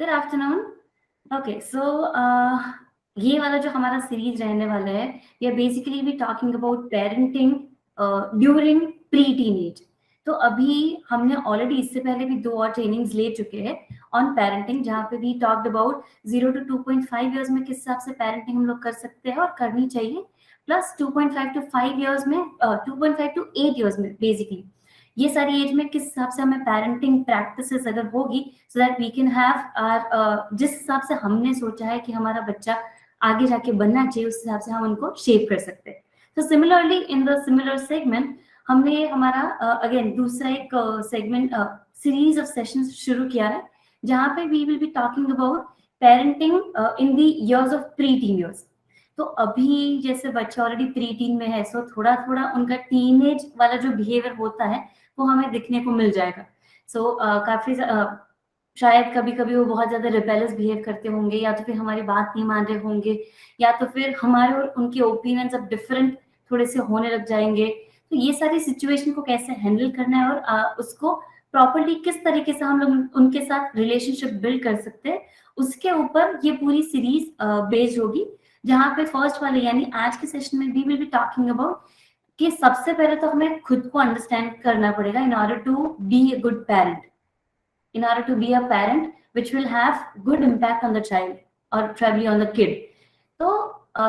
Good afternoon. Okay, सो ये वाला जो हमारा सीरीज रहने वाला है, we are basically be talking about parenting during pre teenage. तो अभी हमने ऑलरेडी इससे पहले भी 2 और ट्रेनिंग्स ले चुके हैं ऑन पेरेंटिंग, जहाँ पे भी टॉक्ड अबाउट 0 to 2.5 ईयर्स में किस हिसाब से पेरेंटिंग हम लोग कर सकते हैं और करनी चाहिए, प्लस 2.5 to 5 ईयर्स में 2.5 to 8 ईयर्स में बेसिकली ये सारी एज में किस हिसाब से हमें पेरेंटिंग प्रैक्टिसेस अगर होगी, so that we can have our जिस हिसाब से हमने सोचा है कि हमारा बच्चा आगे जाके बनना चाहिए, उस हिसाब से हम उनको शेप कर सकते हैं। तो similarly in the similar segment हमने हमारा अगेन दूसरा एक सेगमेंट सीरीज ऑफ सेशंस शुरू किया है, जहाँ पे we will be talking about parenting in the years of pre teen years. तो अभी जैसे बच्चे ऑलरेडी प्री टीन में है, सो थोड़ा थोड़ा उनका टीनेज वाला जो बिहेवियर होता है वो हमें दिखने को मिल जाएगा। सो काफी शायद कभी कभी वो बहुत ज्यादा रिबेलियस बिहेव करते होंगे, या तो फिर हमारी बात नहीं मान रहे होंगे, या तो फिर हमारे और उनके ओपिनियंस अब डिफरेंट थोड़े से होने लग जाएंगे। तो ये सारी सिचुएशन को कैसे हैंडल करना है और उसको प्रॉपर्ली किस तरीके से हम लोग उनके साथ रिलेशनशिप बिल्ड कर सकते हैं, उसके ऊपर ये पूरी सीरीज बेस्ड होगी। जहाँ पे फर्स्ट वाले यानी आज के सेशन में we will be talking about कि सबसे पहले तो हमें खुद को अंडरस्टैंड करना पड़ेगा in order to be a good parent, in order to be a parent which will have good impact on the child or probably on the kid. तो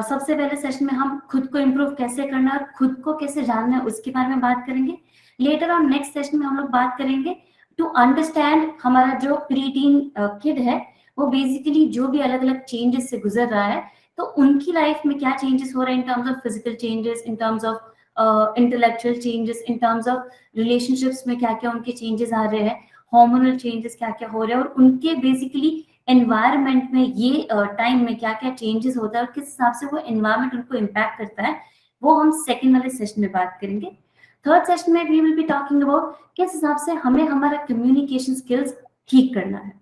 सबसे पहले सेशन में हम खुद को इम्प्रूव कैसे करना है और खुद को कैसे जानना है उसके बारे में बात करेंगे। लेटर ऑन नेक्स्ट सेशन में हम लोग बात करेंगे टू अंडरस्टैंड हमारा जो प्री टीन किड है वो बेसिकली जो भी अलग अलग चेंजेस से गुजर रहा है, तो उनकी लाइफ में क्या चेंजेस हो रहे हैं इन terms of physical changes, in terms of intellectual changes, in terms of relationships में क्या क्या उनके चेंजेस आ रहे हैं, हार्मोनल चेंजेस क्या क्या हो रहे हैं, और उनके बेसिकली एनवायरनमेंट में ये टाइम में क्या क्या चेंजेस होता है और किस हिसाब से वो एनवायरनमेंट उनको इम्पैक्ट करता है, वो हम सेकंड वाले सेशन में बात करेंगे। थर्ड सेशन में we will be talking about किस हिसाब से हमें हमारा कम्युनिकेशन स्किल्स ठीक करना है।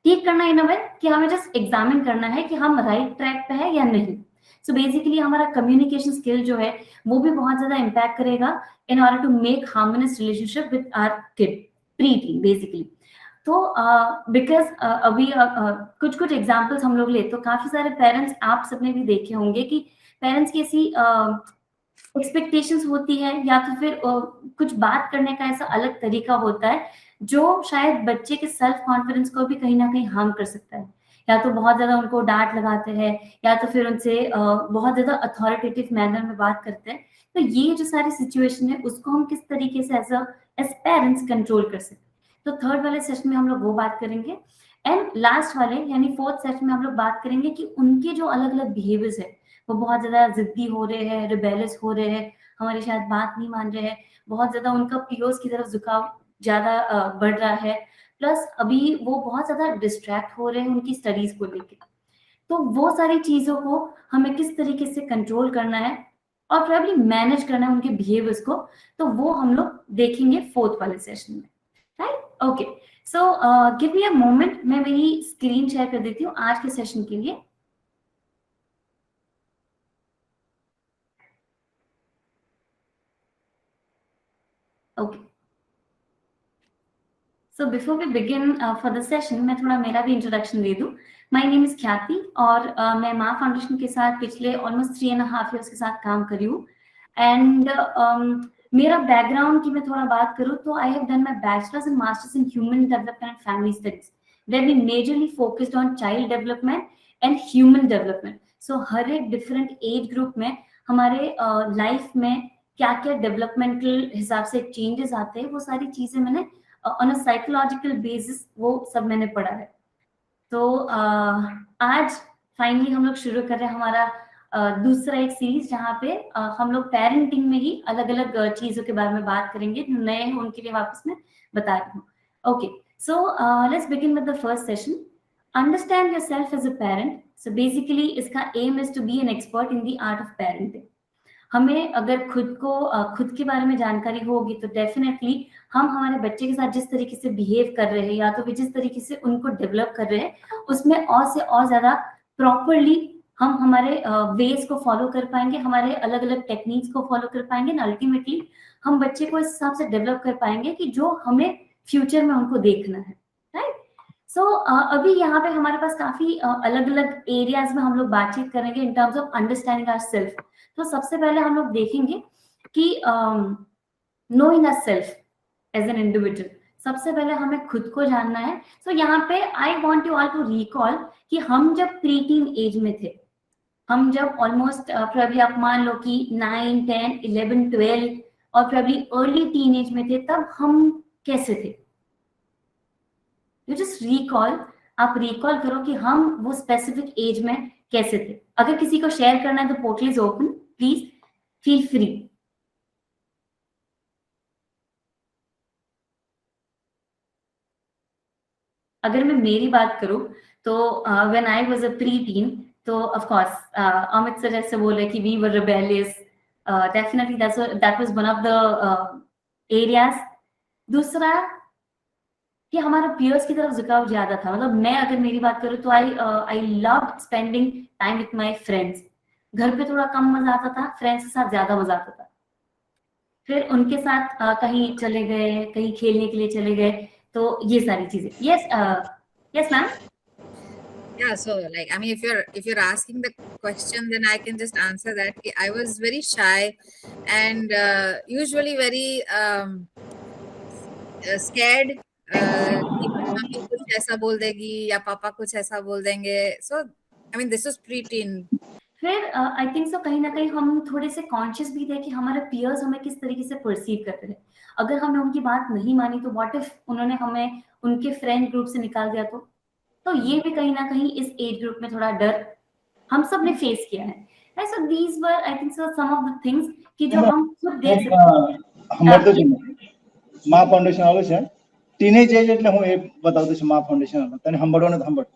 ठीक करना इन अ वे कि हमें जस्ट एग्जामिन करना है कि हम राइट ट्रैक पे है या नहीं। सो बेसिकली हमारा कम्युनिकेशन स्किल जो है वो भी बहुत ज्यादा इम्पैक्ट करेगा in order to make harmonious relationship with our kid pre teen basically. तो बिकॉज अभी कुछ कुछ एग्जाम्पल्स हम लोग ले, तो काफी सारे पेरेंट्स आप सबने भी देखे होंगे कि पेरेंट्स की ऐसी एक्सपेक्टेशंस होती है, या तो फिर कुछ बात करने का ऐसा अलग तरीका होता है जो शायद बच्चे के सेल्फ कॉन्फिडेंस को भी कहीं ना कहीं हार्म कर सकता है। या तो बहुत ज्यादा उनको डांट लगाते हैं, या तो फिर उनसे बहुत ज्यादा अथॉरिटेटिव मैनर में बात करते हैं। तो ये जो सारी सिचुएशन है उसको हम किस तरीके से एज पेरेंट्स कंट्रोल कर सकते हैं, तो थर्ड वाले सेशन में हम लोग वो बात करेंगे। एंड लास्ट वाले यानी फोर्थ सेशन में हम लोग बात करेंगे कि उनके जो अलग अलग बिहेवियर्स है वो बहुत ज्यादा जिद्दी हो रहे हैं, रिबेलियस हो रहे हैं, हमारी शायद बात नहीं मान रहे हैं, बहुत ज्यादा उनका पीओस की तरफ झुकाव ज्यादा बढ़ रहा है, प्लस अभी वो बहुत ज्यादा डिस्ट्रैक्ट हो रहे हैं उनकी स्टडीज को लेकर। तो वो सारी चीजों को हमें किस तरीके से कंट्रोल करना है और प्रॉब्ली मैनेज करना है उनके बिहेवियर्स को, तो वो हम लोग देखेंगे फोर्थ वाले सेशन में, right? Okay, so give me a moment, मैं मेरी स्क्रीन शेयर कर देती हूँ आज के सेशन के लिए। Okay, so before we begin for the session, मैं थोड़ा मेरा भी इंट्रोडक्शन दे दूं। माय नेम इज ख्याति और मैं माँ फाउंडेशन के साथ पिछले ऑलमोस्ट 3.5 ईयर्स के साथ काम करी हूँ। एंड मेरा बैकग्राउंड की मैं थोड़ा बात करूँ तो I have done my bachelors and masters in human development and family studies, where we majorly focused on child development and human development. So हर एक डिफरेंट एज ग्रुप में हमारे लाइफ में क्या क्या डेवलपमेंटल हिसाब से चेंजेस आते हैं, वो सारी चीजें मैंने ऑन अ साइकोलॉजिकल बेसिस वो सब मैंने पढ़ा है। तो आज फाइनली हम लोग शुरू कर रहे हैं हमारा दूसरा एक सीरीज, जहाँ पे हम लोग पेरेंटिंग में ही अलग अलग चीजों के बारे में बात करेंगे, नए हैं उनके लिए वापस मैं बता रही हूँ। Okay, so let's begin with the first session, understand yourself as a parent. So basically इसका aim is to be an expert in the art of parenting. हमें अगर खुद के बारे में जानकारी होगी तो डेफिनेटली हम हमारे बच्चे के साथ जिस तरीके से बिहेव कर रहे हैं, या तो फिर जिस तरीके से उनको डेवलप कर रहे हैं, उसमें और से और ज्यादा प्रॉपरली हम हमारे वेज को फॉलो कर पाएंगे, हमारे अलग अलग टेक्निक्स को फॉलो कर पाएंगे, ना अल्टीमेटली हम बच्चे को इस हिसाब से डेवलप कर पाएंगे कि जो हमें फ्यूचर में उनको देखना है, राइट? सो अभी यहाँ पे हमारे पास काफी अलग अलग एरियाज में हम लोग बातचीत करेंगे in terms of understanding our self. तो सबसे पहले हम लोग देखेंगे कि knowing our self as an individual, सबसे पहले हमें खुद को जानना है। सो यहाँ पे I want you all to recall कि हम जब प्री टीन एज में थे, हम जब ऑलमोस्ट प्रॉब्ली आप मान लो कि 9, 10, 11, 12 और प्रॉब्ली अर्ली टीन एज में थे, तब हम कैसे थे? यू जस्ट रिकॉल, आप रिकॉल करो कि हम वो स्पेसिफिक एज में कैसे थे। अगर किसी को शेयर करना है तो portal is open, please feel free. अगर मैं मेरी बात करूं तो when I was a pre tin, तो ऑफ कोर्स अमित सर जैसे बोले कि we were rebellious, definitely that was one of the areas. दूसरा कि हमारा पियर्स की तरफ झुकाव ज्यादा था। मतलब मैं अगर मेरी बात करूं तो I love spending time with my friends. घर पे थोड़ा कम मजा आता था, फ्रेंड्स के साथ ज्यादा मजा आता था। फिर उनके साथ कहीं चले गए, कहीं खेलने के लिए चले गए, तो ये सारी चीजें। Yes yes ma'am. Yeah, so like I mean, if you're asking the question, then I can just answer that. I was very shy and usually very scared कि मम्मी कुछ ऐसा बोल देगी या पापा कुछ ऐसा बोल देंगे. So I mean, this was pre-teen. फिर आई थिंक सो कहीं ना कहीं हम थोड़े से कॉन्शियस भी थे कि हमारे पियर्स हमें किस तरीके से परसीव करते थे। अगर हमने उनकी बात नहीं मानी तो व्हाट इफ उन्होंने हमें उनके फ्रेंड ग्रुप से निकाल दिया तो ये भी कहीं ना कहीं इस एज ग्रुप में थोड़ा डर हम सब ने फेस किया है। So these were I think so some of the things कि जो हम खुद देख सकते हमर तो मा फाउंडेशन आवे છે ટીનેજ એજ એટલે હું એ બતાવતો છું मा फाउंडेशन તને હંબડો ને હંબડ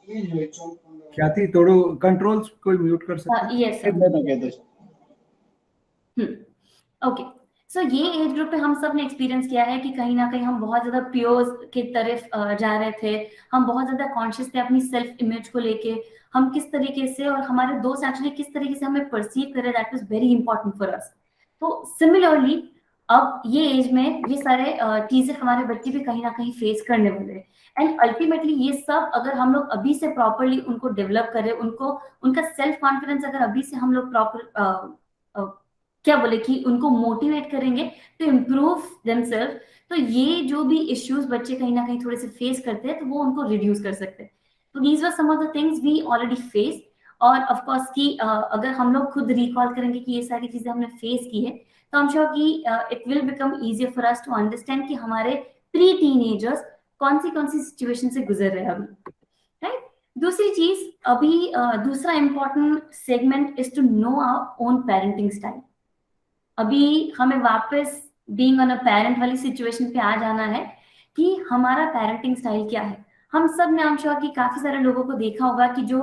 ખ્યાતિ થોડું કંટ્રોલ્સ कोई म्यूट कर सकता है? Yes sir. मैं तो कहतो છું ओके, सो ये एज ग्रुप पे हम सब ने एक्सपीरियंस किया है कि कहीं ना कहीं हम बहुत ज्यादा प्योर्स की तरफ जा रहे थे। हम बहुत ज्यादा कॉन्शियस थे अपनी सेल्फ इमेज को लेके, हम किस तरीके से और हमारे दोस्त एक्चुअली किस तरीके से हमें परसीव करे, that was very important for us. तो सिमिलरली अब ये एज में ये सारे चीजें हमारे बच्चे भी कहीं ना कहीं फेस करने वाले हैं। एंड अल्टीमेटली ये सब अगर हम लोग अभी से प्रॉपरली उनको डेवलप करें, उनको उनका सेल्फ कॉन्फिडेंस अगर अभी से हम लोग प्रॉपर क्या बोले कि उनको मोटिवेट करेंगे टू इम्प्रूव देमसेल्फ, तो ये जो भी इश्यूज बच्चे कहीं ना कहीं थोड़े से फेस करते हैं तो वो उनको रिड्यूस कर सकते हैं। तो these were some of the things we already face. और ऑफ कोर्स कि अगर हम लोग खुद रिकॉल करेंगे कि ये सारी चीजें हमने फेस की है, तो आई एम श्योर कि it will become easier for us to understand कि हमारे प्री टीनेजर्स कौन सी सिचुएशन से गुजर रहे हैं अभी, राइट। दूसरी चीज अभी दूसरा important segment is to know our own parenting style. अभी हमें वापस बीइंग ऑन अ पेरेंट वाली सिचुएशन पे आ जाना है कि हमारा पेरेंटिंग स्टाइल क्या है। हम सब ने, आई एम श्योर कि काफी सारे लोगों को देखा होगा कि जो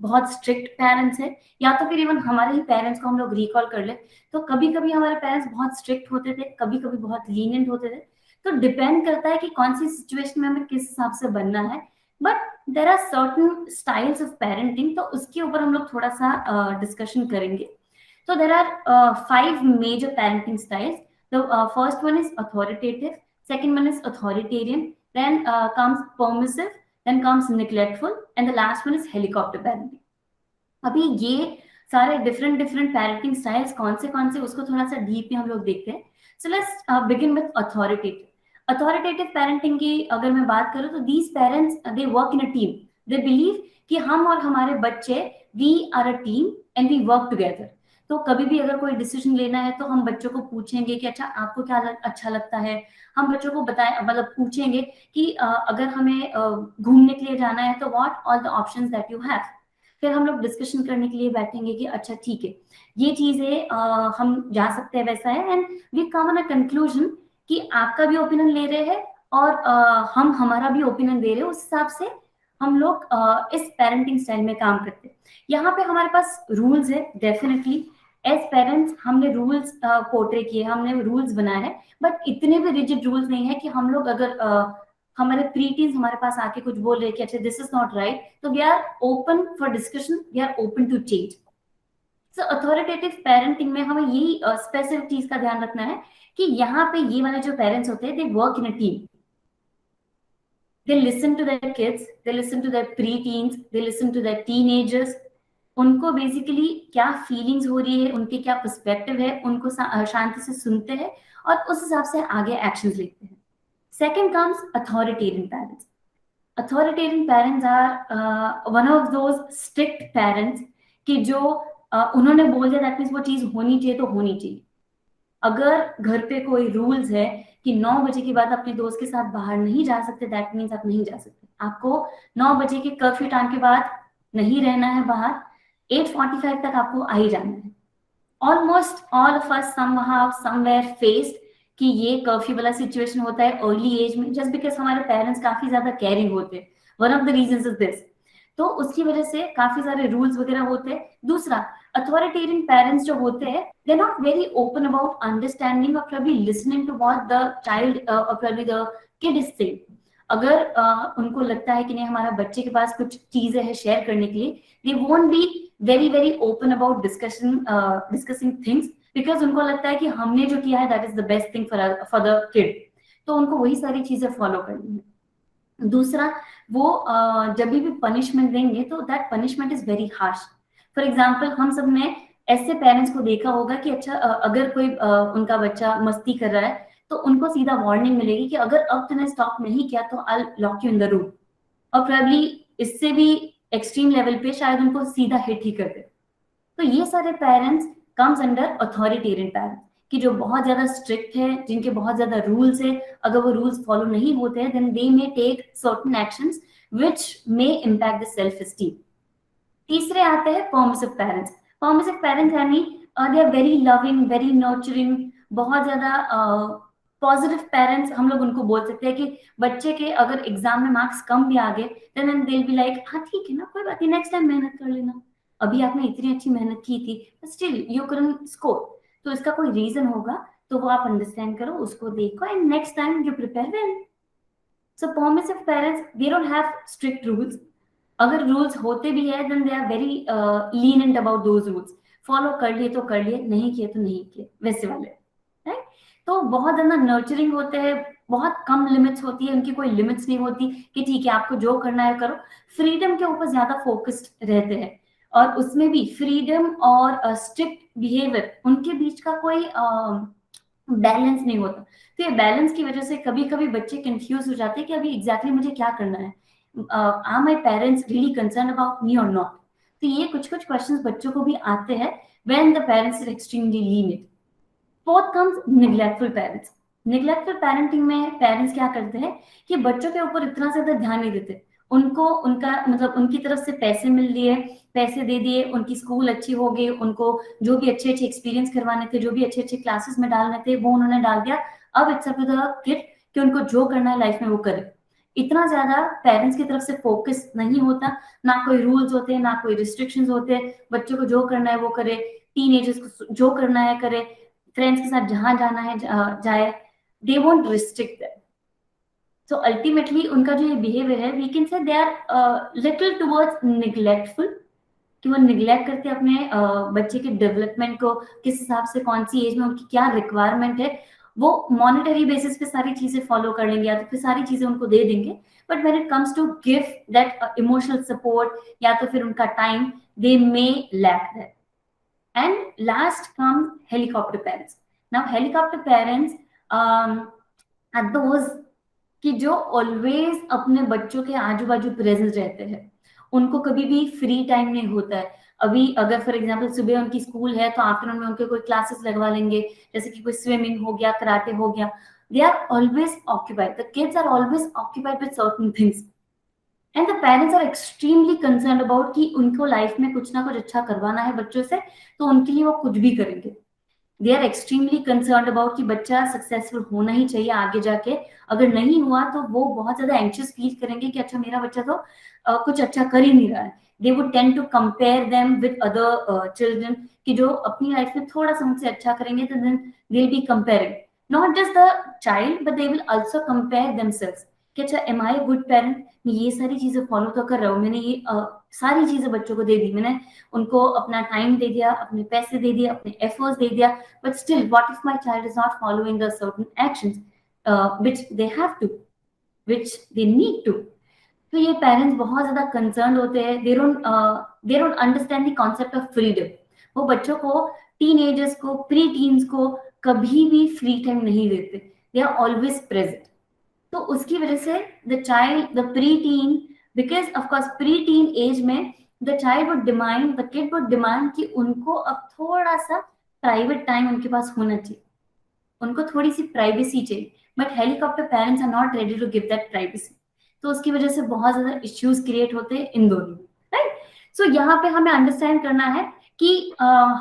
बहुत स्ट्रिक्ट पेरेंट्स हैं, या तो फिर इवन हमारे ही पेरेंट्स को हम लोग रिकॉल कर ले तो कभी कभी हमारे पेरेंट्स बहुत स्ट्रिक्ट होते थे, कभी कभी बहुत लीनियंट होते थे। तो डिपेंड करता है कि कौन सी सिचुएशन में हमें किस हिसाब से बनना है। But there are certain styles of parenting, तो उसके ऊपर हम लोग थोड़ा सा डिस्कशन करेंगे। So there are 5 major parenting styles. The first one is authoritative, second one is authoritarian, then comes permissive, then comes neglectful, and the last one is helicopter parenting. अभी ये सारे डिफरेंट पेरेंटिंग स्टाइल्स कौन से उसको थोड़ा सा deep में हम लोग देखते हैं। So let's begin with authoritative parenting की अगर मैं बात करूं तो these parents they work in a team. They believe कि हम और हमारे बच्चे we are a team and we work together. तो कभी भी अगर कोई डिसीजन लेना है तो हम बच्चों को पूछेंगे कि अच्छा आपको क्या अच्छा लगता है। हम बच्चों को बताएं, मतलब पूछेंगे कि अगर हमें घूमने के लिए जाना है तो what all the options that you have. फिर हम लोग डिस्कशन करने के लिए बैठेंगे कि अच्छा ठीक है ये चीजें हम जा सकते हैं, वैसा है। And we come on a conclusion कि आपका भी ओपिनियन ले रहे हैं और हम हमारा भी ओपिनियन दे रहे हैं। उस हिसाब से हम लोग इस पेरेंटिंग स्टाइल में काम करते हैं। यहाँ पे हमारे पास रूल्स है, डेफिनेटली एज पेरेंट्स हमने रूल्स पोर्ट्रे किए, हमने रूल्स बनाए हैं, बट इतने भी रिजिड रूल्स नहीं है कि हम लोग अगर हमारे प्रीटीज हमारे पास आके कुछ बोल रहे कि अच्छा दिस इज नॉट राइट, तो we are open for discussion, we are open to change. So authoritative parenting में हमें यही स्पेसिफिक चीज का ध्यान रखना है कि यहाँ पे ये वाले जो पेरेंट्स होते हैं दे work in a team. they listen to their kids, they listen to their pre-teens, they listen to their teenagers. उनको बेसिकली क्या फीलिंग्स हो रही है, उनके क्या पर्सपेक्टिव है, उनको शांति से सुनते हैं और उस हिसाब से आगे एक्शंस लेते हैं. Second comes authoritarian parents. Authoritarian parents are one of those strict parents कि जो उन्होंने बोल दिया दैट मीन्स वो चीज होनी चाहिए तो होनी चाहिए. अगर घर पे कोई रूल्स है कि 9 बजे के बाद अपने दोस्त के साथ बाहर नहीं जा सकते, दैट मीन्स आप नहीं जा सकते. आपको 9 बजे के कर्फ्यू टाइम के बाद नहीं रहना है बाहर, 8:45 तक आपको आ ही जाना है. Almost all of us somehow somewhere faced कि ये कर्फ्यू वाला सिचुएशन होता है अर्ली एज में, जस्ट बिकॉज हमारे पेरेंट्स काफी ज्यादा केयरिंग होते हैं. One of the reasons is this. तो उसकी वजह से काफी सारे रूल्स वगैरह होते हैं. दूसरा, अथॉरिटेरियन पेरेंट्स जो होते हैं they not very open about understanding और probably listening to what the child और probably the kid is saying. अगर उनको लगता है कि नहीं हमारा बच्चे के पास कुछ चीजें हैं शेयर करने के लिए, they won't be very very open about discussing things, because उनको लगता है कि हमने जो किया है that is the best thing for the kid. तो उनको वही सारी चीजें फॉलो करनी है. दूसरा, वो जब भी पनिशमेंट देंगे तो that punishment is very harsh. For example, हम सब ने ऐसे पेरेंट्स को देखा होगा कि अच्छा अगर कोई उनका बच्चा मस्ती कर रहा है तो उनको सीधा वार्निंग मिलेगी कि अगर अब तूने स्टॉप नहीं किया तो I lock you in the room. और प्रोबेबली इससे भी एक्सट्रीम लेवल पे शायद उनको सीधा हिट ही कर दे. तो ये सारे parents comes under authoritarian parents कि जो बहुत ज्यादा स्ट्रिक्ट है, जिनके बहुत ज्यादा रूल्स है. अगर वो रूल्स फॉलो नहीं होते हैं then they may take certain actions which may impact the self esteem. तीसरे आते हैं परमिसिव पेरेंट्स. परमिसिव पेरेंट्स यानी they are very loving, very nurturing, बहुत ज्यादा पॉजिटिव पेरेंट्स हम लोग उनको बोल सकते हैं कि बच्चे के अगर एग्जाम में मार्क्स कम भी आ गए then they will be like हाँ ठीक है ना, कोई बात नहीं, नेक्स्ट टाइम मेहनत कर लेना, अभी आपने इतनी अच्छी मेहनत की थी स्टिल यू कुडंट स्कोर, तो इसका कोई रीजन होगा तो वो आप अंडरस्टैंड करो, उसको देखो and next time you prepare well. So permissive parents they don't have strict rules. अगर रूल्स होते भी है then they are very lenient about those rules. Follow कर लिए तो कर लिए, नहीं किए तो नहीं किए, वैसे वाले. राइट? तो बहुत ज्यादा नर्चरिंग होते हैं, बहुत कम लिमिट्स होती है, उनकी कोई लिमिट्स नहीं होती कि ठीक है आपको जो करना है करो. फ्रीडम के ऊपर ज्यादा फोकस्ड रहते हैं और उसमें भी फ्रीडम और स्ट्रिक्ट बिहेवियर उनके बीच का कोई बैलेंस नहीं होता. तो ये बैलेंस की वजह से कभी कभी बच्चे कंफ्यूज हो जाते हैं कि अभी एग्जैक्टली मुझे क्या करना है. Are my parents really concern about me और नॉट. तो ये कुछ कुछ क्वेश्चंस बच्चों को भी आते हैं when the parents are extremely lenient. Fourth comes neglectful parents. Neglectful parenting में पेरेंट्स क्या करते हैं कि बच्चों के ऊपर इतना ज्यादा ध्यान नहीं देते. उनको उनका मतलब उनकी तरफ से पैसे मिल दिए, पैसे दे दिए, उनकी स्कूल अच्छी हो गई, उनको जो भी अच्छे अच्छे एक्सपीरियंस करवाने थे, जो भी अच्छे अच्छे क्लासेस में डालने थे वो उन्होंने डाल दिया. अब it's up to the kid कि उनको जो करना है लाइफ में वो करे. इतना ज्यादा पेरेंट्स की तरफ से फोकस नहीं होता, ना कोई रूल्स होते हैं ना कोई रिस्ट्रिक्शंस होते हैं. बच्चों को जो करना है वो करे, टीनेजर्स को जो करना है करे, फ्रेंड्स के साथ जहां जाना है जाए. They won't restrict that. So ultimately उनका जो ये बिहेवियर है we can say they are little towards neglectful, कि वो निग्लेक्ट करते हैं अपने बच्चे के डेवलपमेंट को, किस हिसाब से कौन सी एज में उनकी क्या रिक्वायरमेंट है. वो मॉनेटरी बेसिस पे सारी चीजें फॉलो कर लेंगे या तो फिर सारी चीजें उनको दे देंगे, but when it comes to give that emotional support या तो फिर उनका time, they may lack that. And last comes helicopter parents. Now helicopter parents are those कि जो ऑलवेज अपने बच्चों के आजू बाजू प्रेजेंट रहते हैं. उनको कभी भी फ्री टाइम नहीं होता है. अभी अगर फॉर एग्जांपल सुबह उनकी स्कूल है तो आफ्टरनून में उनके कोई क्लासेस लगवा लेंगे, जैसे कि कोई स्विमिंग हो गया, कराटे हो गया. They are always occupied, the kids are always occupied with certain things and the parents are extremely concern about कि उनको लाइफ में कुछ ना कुछ अच्छा करवाना है बच्चों से, तो उनके लिए वो कुछ भी करेंगे. They are extremely concern about कि बच्चा सक्सेसफुल होना ही चाहिए आगे जाके. अगर नहीं हुआ तो वो बहुत ज्यादा एंशियस फील करेंगे कि अच्छा मेरा बच्चा तो कुछ अच्छा कर ही नहीं रहा है. They would tend to compare them with other children कि जो अपनी लाइफ में थोड़ा सा उनसे अच्छा करेंगे तो then they will be comparing not just the child but they will also compare themselves कि अच्छा एम आई गुड पेरेंट, मैं ये सारी चीजें फॉलो तो कर रहा हूँ, मैंने ये सारी चीजें बच्चों को दे दी, मैंने उनको अपना टाइम दे दिया, अपने पैसे दे दिए, अपने एफर्ट्स दे दिया, but still what if my child is not following the certain actions which they have to, which they need to. तो ये पेरेंट्स बहुत ज्यादा कंसर्न होते हैं, they don't understand the concept of freedom. वो बच्चों को, टीनेजर्स को, प्री टीन्स को कभी भी फ्री टाइम नहीं देते, दे आर ऑलवेज प्रेजेंट. तो उसकी वजह से the child, the preteen, because of course preteen age में the child would demand, the kid would demand कि उनको अब थोड़ा सा प्राइवेट टाइम उनके पास होना चाहिए, उनको थोड़ी सी प्राइवेसी चाहिए. But helicopter parents are not ready to give that privacy. तो उसकी वजह से बहुत ज्यादा इश्यूज क्रिएट होते हैं इन दोनों में, राइट. सो यहाँ पे हमें अंडरस्टैंड करना है कि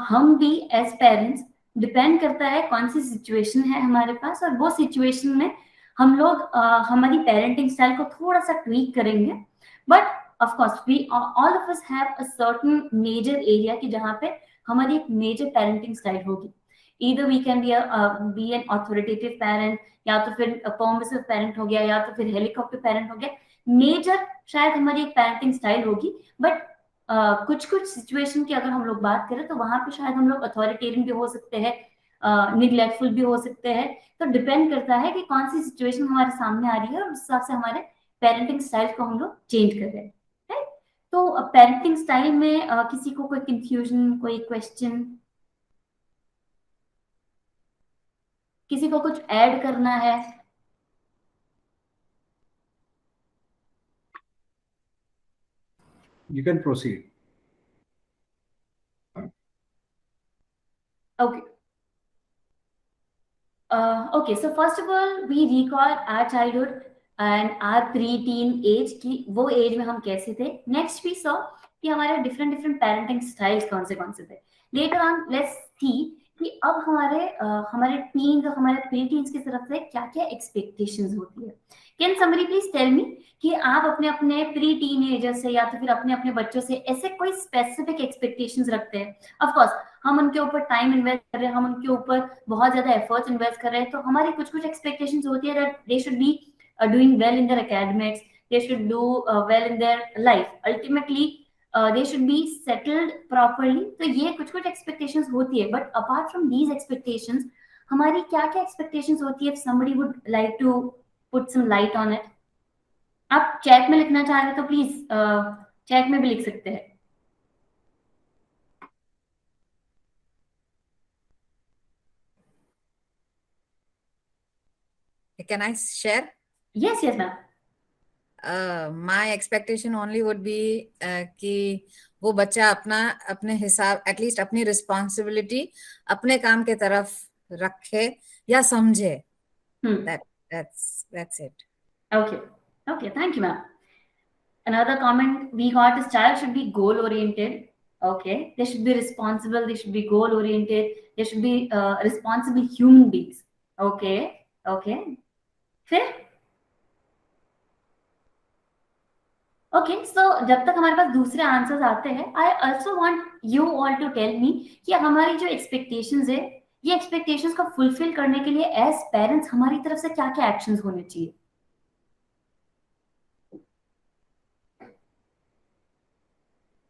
हम भी एज पेरेंट्स, डिपेंड करता है कौन सी सिचुएशन है हमारे पास, और वो सिचुएशन में हम लोग हमारी पेरेंटिंग स्टाइल को थोड़ा सा ट्वीक करेंगे. But of course we all of us have a certain major area कि जहाँ पे हमारी एक मेजर पेरेंटिंग स्टाइल होगी. Either we can be an authoritative parent, या तो फिर परमिसिव पेरेंट हो गया, या तो फिर हेलीकॉप्टर पेरेंट हो गया. मेजर शायद हमारी एक पेरेंटिंग स्टाइल होगी. बट कुछ कुछ सिचुएशन की अगर हम लोग बात करें तो वहां पे शायद हम लोग अथॉरिटेरियन भी हो सकते हैं, निग्लेक्टफुल भी हो सकते हैं. तो डिपेंड करता है कि कौन सी सिचुएशन हमारे सामने आ रही है और उस हिसाब से हमारे पेरेंटिंग स्टाइल को हम लोग चेंज कर रहे हैं, राइट. तो पेरेंटिंग स्टाइल में किसी को कोई कंफ्यूजन, कोई क्वेश्चन, किसी को कुछ ऐड करना है? You can proceed. Okay. Okay, so first of all, we recall our childhood and our pre-teen age कि वो एज में हम कैसे थे. नेक्स्ट we saw कि हमारे डिफरेंट डिफरेंट पेरेंटिंग स्टाइल्स कौन से थे. लेटर ऑन लेट्स सी कि अब हमारे टीन्स और हमारे प्री टीन्स की तरफ से क्या क्या एक्सपेक्टेशंस होती है. Can somebody please tell me कि आप अपने अपने प्री टीनेजर से या तो फिर अपने अपने बच्चों से ऐसे कोई स्पेसिफिक एक्सपेक्टेशंस रखते हैं? ऑफ कोर्स हम उनके ऊपर टाइम इन्वेस्ट कर रहे हैं, हम उनके ऊपर बहुत ज्यादा एफर्ट्स इन्वेस्ट कर रहे हैं, तो हमारी कुछ कुछ एक्सपेक्टेशंस होती है that they should be doing well in their academics, they should do well in their life, ultimately they should be settled properly. तो ये कुछ कुछ expectations होती है. But apart from these expectations, हमारी क्या क्या expectations होती है? If somebody would like to put some light on it, आप चैट में लिखना चाह रहे तो प्लीज चैट में भी लिख सकते हैं. Can I share? Yes, yes, ma'am. My expectation only would be कि वो बच्चा अपने हिसाब, एटलीस्ट अपनी रिस्पॉन्सिबिलिटी अपने काम के तरफ रखे या समझे. That's it. Okay, thank you, ma'am. Another comment we got is child should be goal oriented. Okay, they should be responsible, they should be goal oriented, they should be responsible human beings. Okay, फिर okay. So जब तक हमारे पास दूसरे answers आते हैं, I also want you all to tell me कि हमारी जो एक्सपेक्टेशंस है, ये एक्सपेक्टेशंस को फुलफिल करने के लिए एज पेरेंट्स हमारी तरफ से क्या क्या एक्शंस होने चाहिए.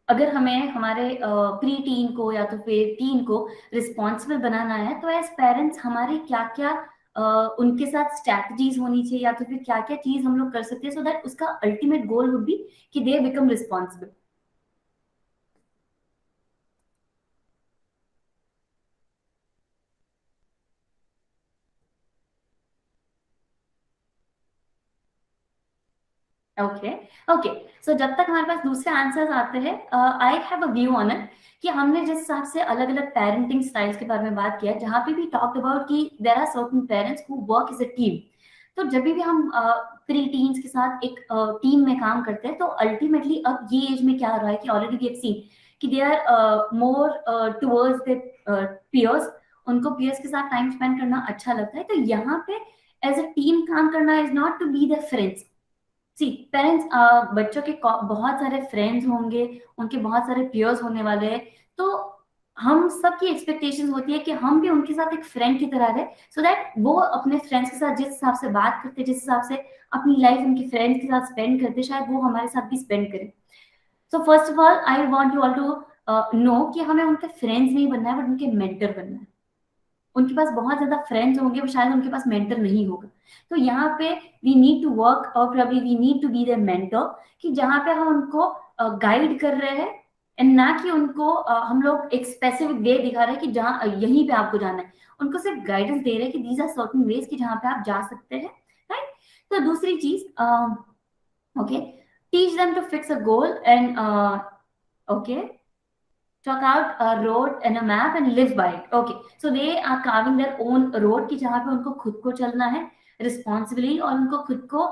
अगर हमें हमारे प्री टीन को या तो फिर टीन को रिस्पॉन्सिबल बनाना है, तो एज पेरेंट्स हमारे क्या क्या उनके साथ स्ट्रैटेजीज होनी चाहिए, या तो फिर क्या क्या चीज हम लोग कर सकते हैं सो दैट उसका अल्टीमेट गोल वुड बी कि they become responsible. Okay. So जब तक हमारे पास दूसरे आंसर्स आते हैं, I have a view on it कि हमने जिस हिसाब से अलग अलग पेरेंटिंग स्टाइल्स के बारे में बात किया, जहाँ पे भी टॉक्ड अबाउट कि there are certain parents who work as a team. तो जब भी हम प्री टीन्स के साथ एक टीम में काम करते हैं, तो अल्टीमेटली अब ये एज में क्या हो रहा है कि ऑलरेडी वी हैव सीन कि they are more towards the peers, उनको पीयर्स के साथ टाइम स्पेंड करना अच्छा लगता है. तो यहाँ पे एज अ टीम काम करना is not to be the friends. See parents, बच्चों के बहुत सारे फ्रेंड्स होंगे, उनके बहुत सारे पीयर्स होने वाले हैं, तो हम सबकी एक्सपेक्टेशंस होती है कि हम भी उनके साथ एक फ्रेंड की तरह रहे, सो दैट वो अपने फ्रेंड्स के साथ जिस हिसाब से बात करते, जिस हिसाब से अपनी लाइफ उनके फ्रेंड्स के साथ स्पेंड करते, शायद वो हमारे साथ भी स्पेंड करें. So first of all I want you all to know कि हमें उनके फ्रेंड्स नहीं बनना है, बट उनके मेंटर बनना है. उनके पास बहुत ज्यादा फ्रेंड्स होंगे, शायद उनके पास मेंटर नहीं होगा। तो यहाँ पे वी नीड टू वर्क और probably we need to be their mentor, कि जहाँ पे हम उनको गाइड कर रहे हैं एंड ना कि उनको हम लोग एक स्पेसिफिक वे दिखा रहे हैं कि जहाँ यहीं पे आपको जाना है। उनको सिर्फ गाइडेंस दे रहे हैं कि दीज आर सर्टेन वेज कि जहाँ पे आप जा सकते हैं, राइट। तो दूसरी चीज, okay, teach them to fix a goal and okay, chalk out a road and a map and live by it. Okay, so they are carving their own road कि जहाँ पे उनको खुद को चलना है रिस्पॉन्सिबली, और उनको खुद को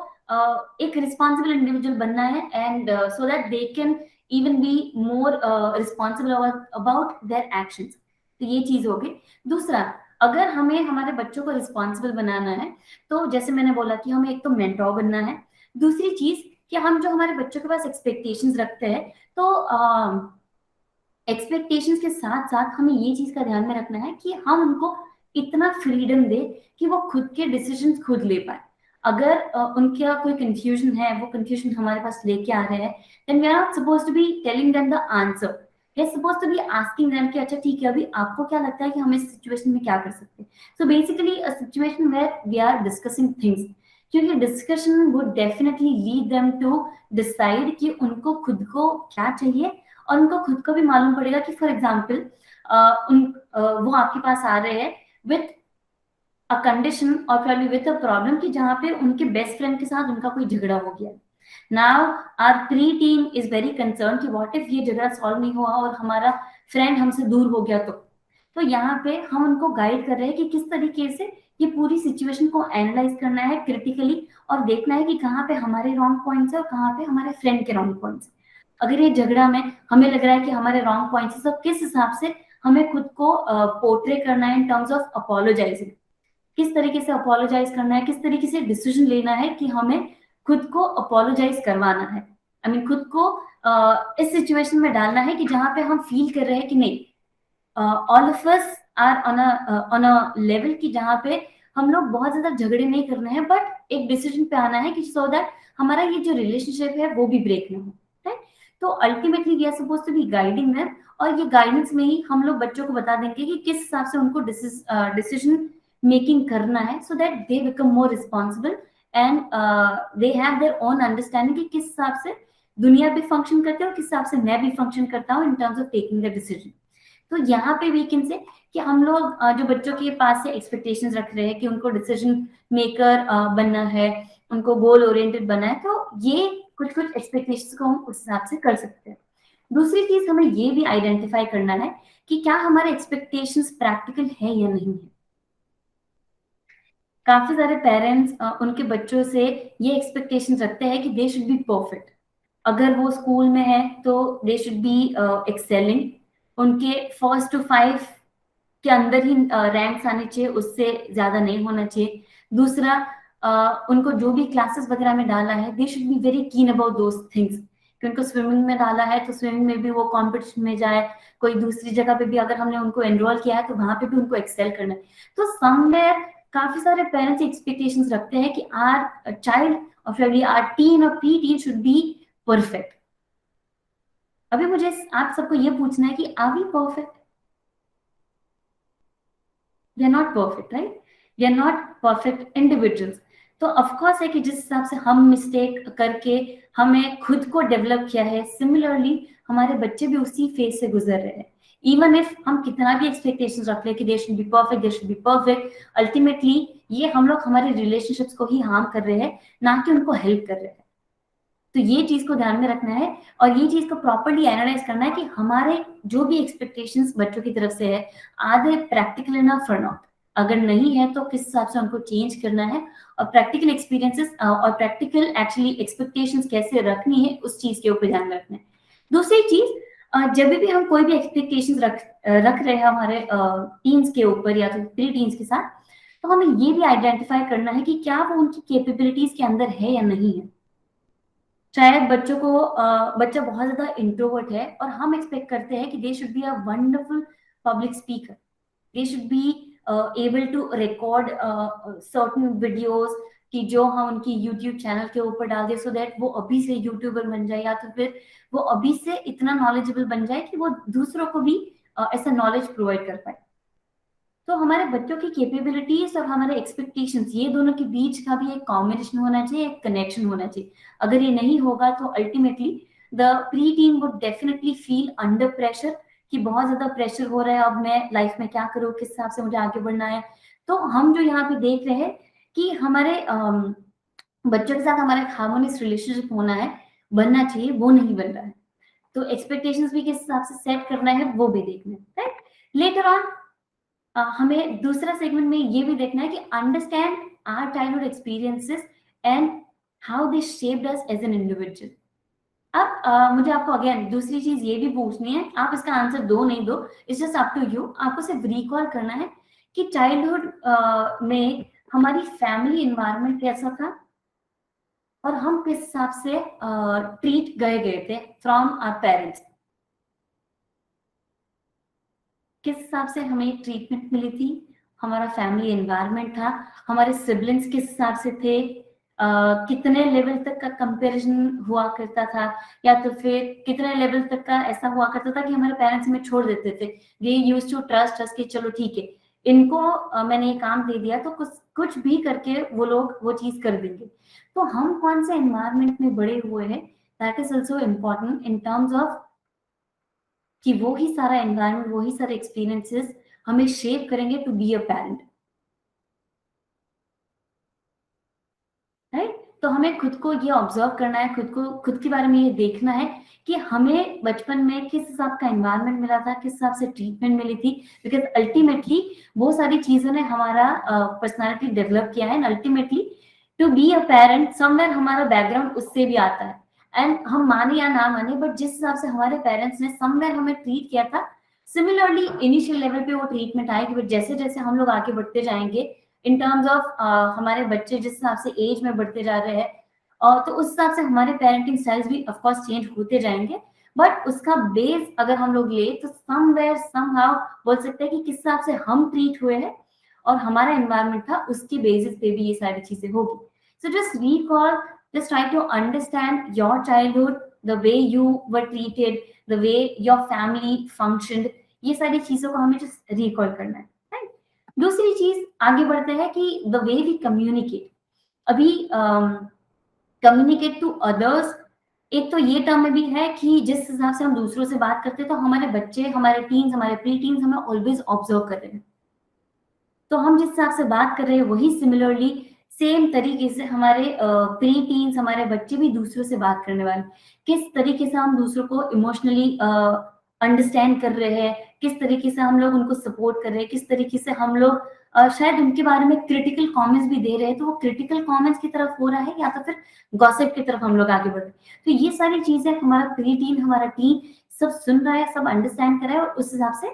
एक रिस्पॉन्सिबल इंडिविजुअल बनना है, and so that they can even be more responsible about their actions. तो ये चीज हो गई। दूसरा, अगर हमें हमारे बच्चों को रिस्पॉन्सिबल बनाना है, तो जैसे मैंने बोला कि हमें एक तो मेंटोर बनना है। दूसरी चीज कि हम जो हमारे बच्चों के पास एक्सपेक्टेशंस रखते हैं, तो एक्सपेक्टेशंस के साथ साथ हमें ये चीज का ध्यान में रखना है कि हम उनको इतना फ्रीडम दे कि वो खुद के डिसीजंस खुद ले पाए। अगर उनका कोई कंफ्यूजन है, वो कंफ्यूजन हमारे पास लेके आ रहे हैं, then we are not supposed to be telling them the answer, we are supposed to be asking them कि अच्छा ठीक है, अभी आपको क्या लगता है कि हम इस सिचुएशन में क्या कर सकते हैं। So basically a situation where we are discussing things, क्योंकि discussion would definitely lead them to decide कि उनको खुद को क्या चाहिए, और उनको खुद को भी मालूम पड़ेगा कि फॉर एग्जाम्पल वो आपके पास आ रहे हैं विथ अ कंडीशन और प्रॉब्लम विथ अ प्रॉब्लम कि जहाँ पे उनके बेस्ट फ्रेंड के साथ उनका कोई झगड़ा हो गया। Now our preteen is very concern कि व्हाट इफ ये झगड़ा सॉल्व नहीं हुआ और हमारा फ्रेंड हमसे दूर हो गया, तो यहाँ पे हम उनको गाइड कर रहे हैं कि किस तरीके से ये पूरी सिचुएशन को एनालाइज करना है क्रिटिकली, और देखना है कि कहाँ पे हमारे रॉन्ग पॉइंट्स है और कहाँ पे हमारे फ्रेंड के रॉन्ग पॉइंट्स है। अगर ये झगड़ा में हमें लग रहा है कि हमारे रॉन्ग पॉइंट्स है, तो किस हिसाब से हमें खुद को पोर्ट्रे करना है इन टर्म्स ऑफ अपोलोजाइजिंग, किस तरीके से अपोलोजाइज करना है, किस तरीके से डिसीजन लेना है कि हमें खुद को अपोलोजाइज करवाना है। आई मीन खुद को इस सिचुएशन में डालना है कि जहां पे हम फील कर रहे हैं कि नहीं, all of us are on a level की जहां पे हम लोग बहुत ज्यादा झगड़े नहीं करने हैं, बट एक डिसीजन पे आना है कि सो दैट हमारा ये जो रिलेशनशिप है वो भी ब्रेक ना हो, राइट। तो ultimately we are supposed to be guiding them, और ये गाइडेंस में ही हम लोग बच्चों को बता देंगे कि किस हिसाब से उनको डिसीजन मेकिंग करना है, so that they become more responsible and they have their own understanding कि किस हिसाब से दुनिया भी फंक्शन करते हैं और किस हिसाब से मैं भी फंक्शन करता हूँ इन terms of taking the decision. तो यहाँ पे वी कैन से कि हम लोग जो बच्चों के पास से एक्सपेक्टेशंस रख रहे हैं कि उनको डिसीजन मेकर बनना है, उनको गोल ओरिएंटेड बनना है, तो ये कुछ कुछ एक्सपेक्टेशंस को हम उस हिसाब से कर सकते हैं। दूसरी चीज हमें ये भी आइडेंटिफाई करना है कि क्या हमारे एक्सपेक्टेशंस प्रैक्टिकल है या नहीं है। काफी सारे पेरेंट्स उनके बच्चों से ये एक्सपेक्टेशंस रखते हैं कि दे शुड बी परफेक्ट, अगर वो स्कूल में है तो दे शुड बी एक्सेलिंग, उनके 1st to 5 के अंदर ही रैंक्स आने चाहिए, उससे ज्यादा नहीं होना चाहिए। दूसरा, उनको जो भी क्लासेस वगैरह में डाला है दे should be very keen about those things, कि उनको स्विमिंग में डाला है तो स्विमिंग में भी वो कॉम्पिटिशन में जाए, कोई दूसरी जगह पे भी अगर हमने उनको एनरोल किया है तो वहां पे भी उनको एक्सेल करना है। तो समवेयर काफी सारे पेरेंट्स एक्सपेक्टेशंस रखते हैं कि आर चाइल्ड और फिर आर टीन और preteen should be perfect. अभी मुझे आप सबको ये पूछना है कि are we perfect? We are not perfect, right? We are not perfect individuals. तो ऑफकोर्स है कि जिस हिसाब से हम मिस्टेक करके हमें खुद को डेवलप किया है, सिमिलरली हमारे बच्चे भी उसी फेज से गुजर रहे हैं। इवन इफ हम कितना भी एक्सपेक्टेशंस रख ले कि they should be perfect, they should be perfect, ultimately ये हम लोग हमारे रिलेशनशिप्स को ही हार्म कर रहे हैं, ना कि उनको हेल्प कर रहे हैं। तो ये चीज को ध्यान में रखना है और ये चीज को प्रॉपर्ली एनालाइज करना है कि हमारे जो भी एक्सपेक्टेशंस बच्चों की तरफ से है, आर दे प्रैक्टिकल इनफ और नॉट। अगर नहीं है तो किस हिसाब से उनको चेंज करना है, और प्रैक्टिकल एक्सपीरियंसेस और प्रैक्टिकल एक्चुअली एक्सपेक्टेशंस कैसे रखनी है उस चीज के ऊपर ध्यान रखना है। दूसरी चीज, जब भी हम कोई भी एक्सपेक्टेशंस रख रहे हैं हमारे टीन्स के ऊपर या तो प्री टीन्स के साथ, तो हमें ये भी आइडेंटिफाई करना है कि क्या वो उनकी कैपेबिलिटीज के अंदर है या नहीं है। शायद बच्चों को बच्चा बहुत ज्यादा इंट्रोवर्ट है और हम एक्सपेक्ट करते हैं कि they should be a wonderful public speaker, they should be able to record certain videos कि जो हम उनकी यूट्यूब चैनल के ऊपर डाल दे, सो दैट वो अभी से यूट्यूबर बन जाए, या तो फिर वो अभी से इतना नॉलेजेबल बन जाए कि वो दूसरों को भी ऐसा नॉलेज प्रोवाइड कर पाए। तो हमारे बच्चों की कैपेबिलिटीज और हमारे एक्सपेक्टेशंस, ये दोनों के बीच का भी एक कॉम्बिनेशन होना चाहिए, एक कनेक्शन होना चाहिए. अगर ये नहीं होगा तो ultimately the pre tin would definitely feel under pressure कि बहुत ज्यादा प्रेशर हो रहा है, अब मैं लाइफ में क्या करूँ, किस हिसाब से मुझे आगे बढ़ना है. तो हम जो यहाँ पे देख रहे हैं कि हमारे बच्चों के साथ हमारा हार्मोनियस रिलेशनशिप होना है, बनना चाहिए, वो नहीं बन रहा है. तो एक्सपेक्टेशंस भी किस हिसाब से सेट करना है वो भी देखना है, राइट. लेटर ऑन हमें दूसरा सेगमेंट में ये भी देखना है कि understand our childhood experiences and how they shaped us as an individual. अब मुझे आपको अगेन दूसरी चीज ये भी पूछनी है, आप इसका आंसर दो नहीं दो, it's just up to you. आपको सिर्फ रिकॉल करना है कि चाइल्डहुड में हमारी फैमिली एनवायरनमेंट कैसा था और हम किस हिसाब से ट्रीट गए थे फ्रॉम आवर पेरेंट्स. किस हिसाब से हमें ट्रीटमेंट मिली थी, हमारा फैमिली एनवायरनमेंट था, हमारे सिबलिंग्स किस हिसाब से थे, कितने लेवल तक का कंपैरिजन हुआ करता था, या तो फिर कितने लेवल तक का ऐसा हुआ करता था कि हमारे पेरेंट्स हमें छोड़ देते थे. दे यूज्ड टू ट्रस्ट कि चलो ठीक है, इनको मैंने ये काम दे दिया तो कुछ भी करके वो लोग वो चीज कर देंगे. तो हम कौन से एनवायरनमेंट में बड़े हुए हैं, that is also important in terms of कि वो ही सारा एनवायरनमेंट, वो ही सारे एक्सपीरियंसेस हमें शेप करेंगे to be a parent, right. तो हमें खुद को ये ऑब्जर्व करना है, खुद के बारे में ये देखना है कि हमें बचपन में किस हिसाब का एनवायरनमेंट मिला था, किस हिसाब से ट्रीटमेंट मिली थी. बिकॉज अल्टीमेटली वो सारी चीजों ने हमारा पर्सनालिटी डेवलप किया है, and ultimately to be a parent somewhere हमारा बैकग्राउंड उससे भी आता है. एंड हम माने या ना माने, बट जिस हिसाब से हमारे पेरेंट्स ने समवेयर हमें ट्रीट किया था, सिमिलरली इनिशियल लेवल पे वो ट्रीटमेंट आएगी. बट जैसे जैसे हम लोग आगे बढ़ते जाएंगे इन टर्म्स ऑफ हमारे बच्चे जिस हिसाब से एज में बढ़ते जा रहे हैं, और तो उस हिसाब से हमारे पेरेंटिंग स्टाइल्स भी ऑफ कोर्स चेंज होते जाएंगे. बट उसका बेस अगर हम लोग ले तो समवेयर समहाउ बोल सकते हैं कि किस हिसाब से हम ट्रीट हुए हैं और हमारा एनवायरनमेंट था, उसकी बेसिस पे भी ये सारी चीजें होगी. So just recall, just try to understand your childhood, the way you were treated, the way your family functioned. ये सारी चीजों को हमें just recall करना है, right? दूसरी चीज आगे बढ़ते हैं कि the way we communicate. अभी communicate to others, एक तो ये टर्म में भी है कि जिस हिसाब से हम दूसरों से बात करते हैं, तो हमारे बच्चे, हमारे टीन्स, हमारे प्री टीन्स हमें ऑलवेज ऑब्जर्व कर रहे हैं. तो हम जिस हिसाब से बात कर रहे हैं वही सिमिलरली सेम तरीके से हमारे प्री टीन्स, हमारे बच्चे भी दूसरों से बात करने वाले. किस तरीके से हम दूसरों को इमोशनली अंडरस्टैंड कर रहे हैं, किस तरीके से हम लोग उनको सपोर्ट कर रहे हैं, किस तरीके से हम लोग शायद उनके बारे में क्रिटिकल कमेंट्स भी दे रहे हैं, तो वो क्रिटिकल कमेंट्स की तरफ हो रहा है या तो फिर गॉसिप की तरफ हम लोग आगे बढ़ रहे हैं. तो ये सारी चीजें हमारा प्री टीन, हमारा टीन सब सुन रहा है, सब अंडरस्टैंड कर रहा है, और उस हिसाब से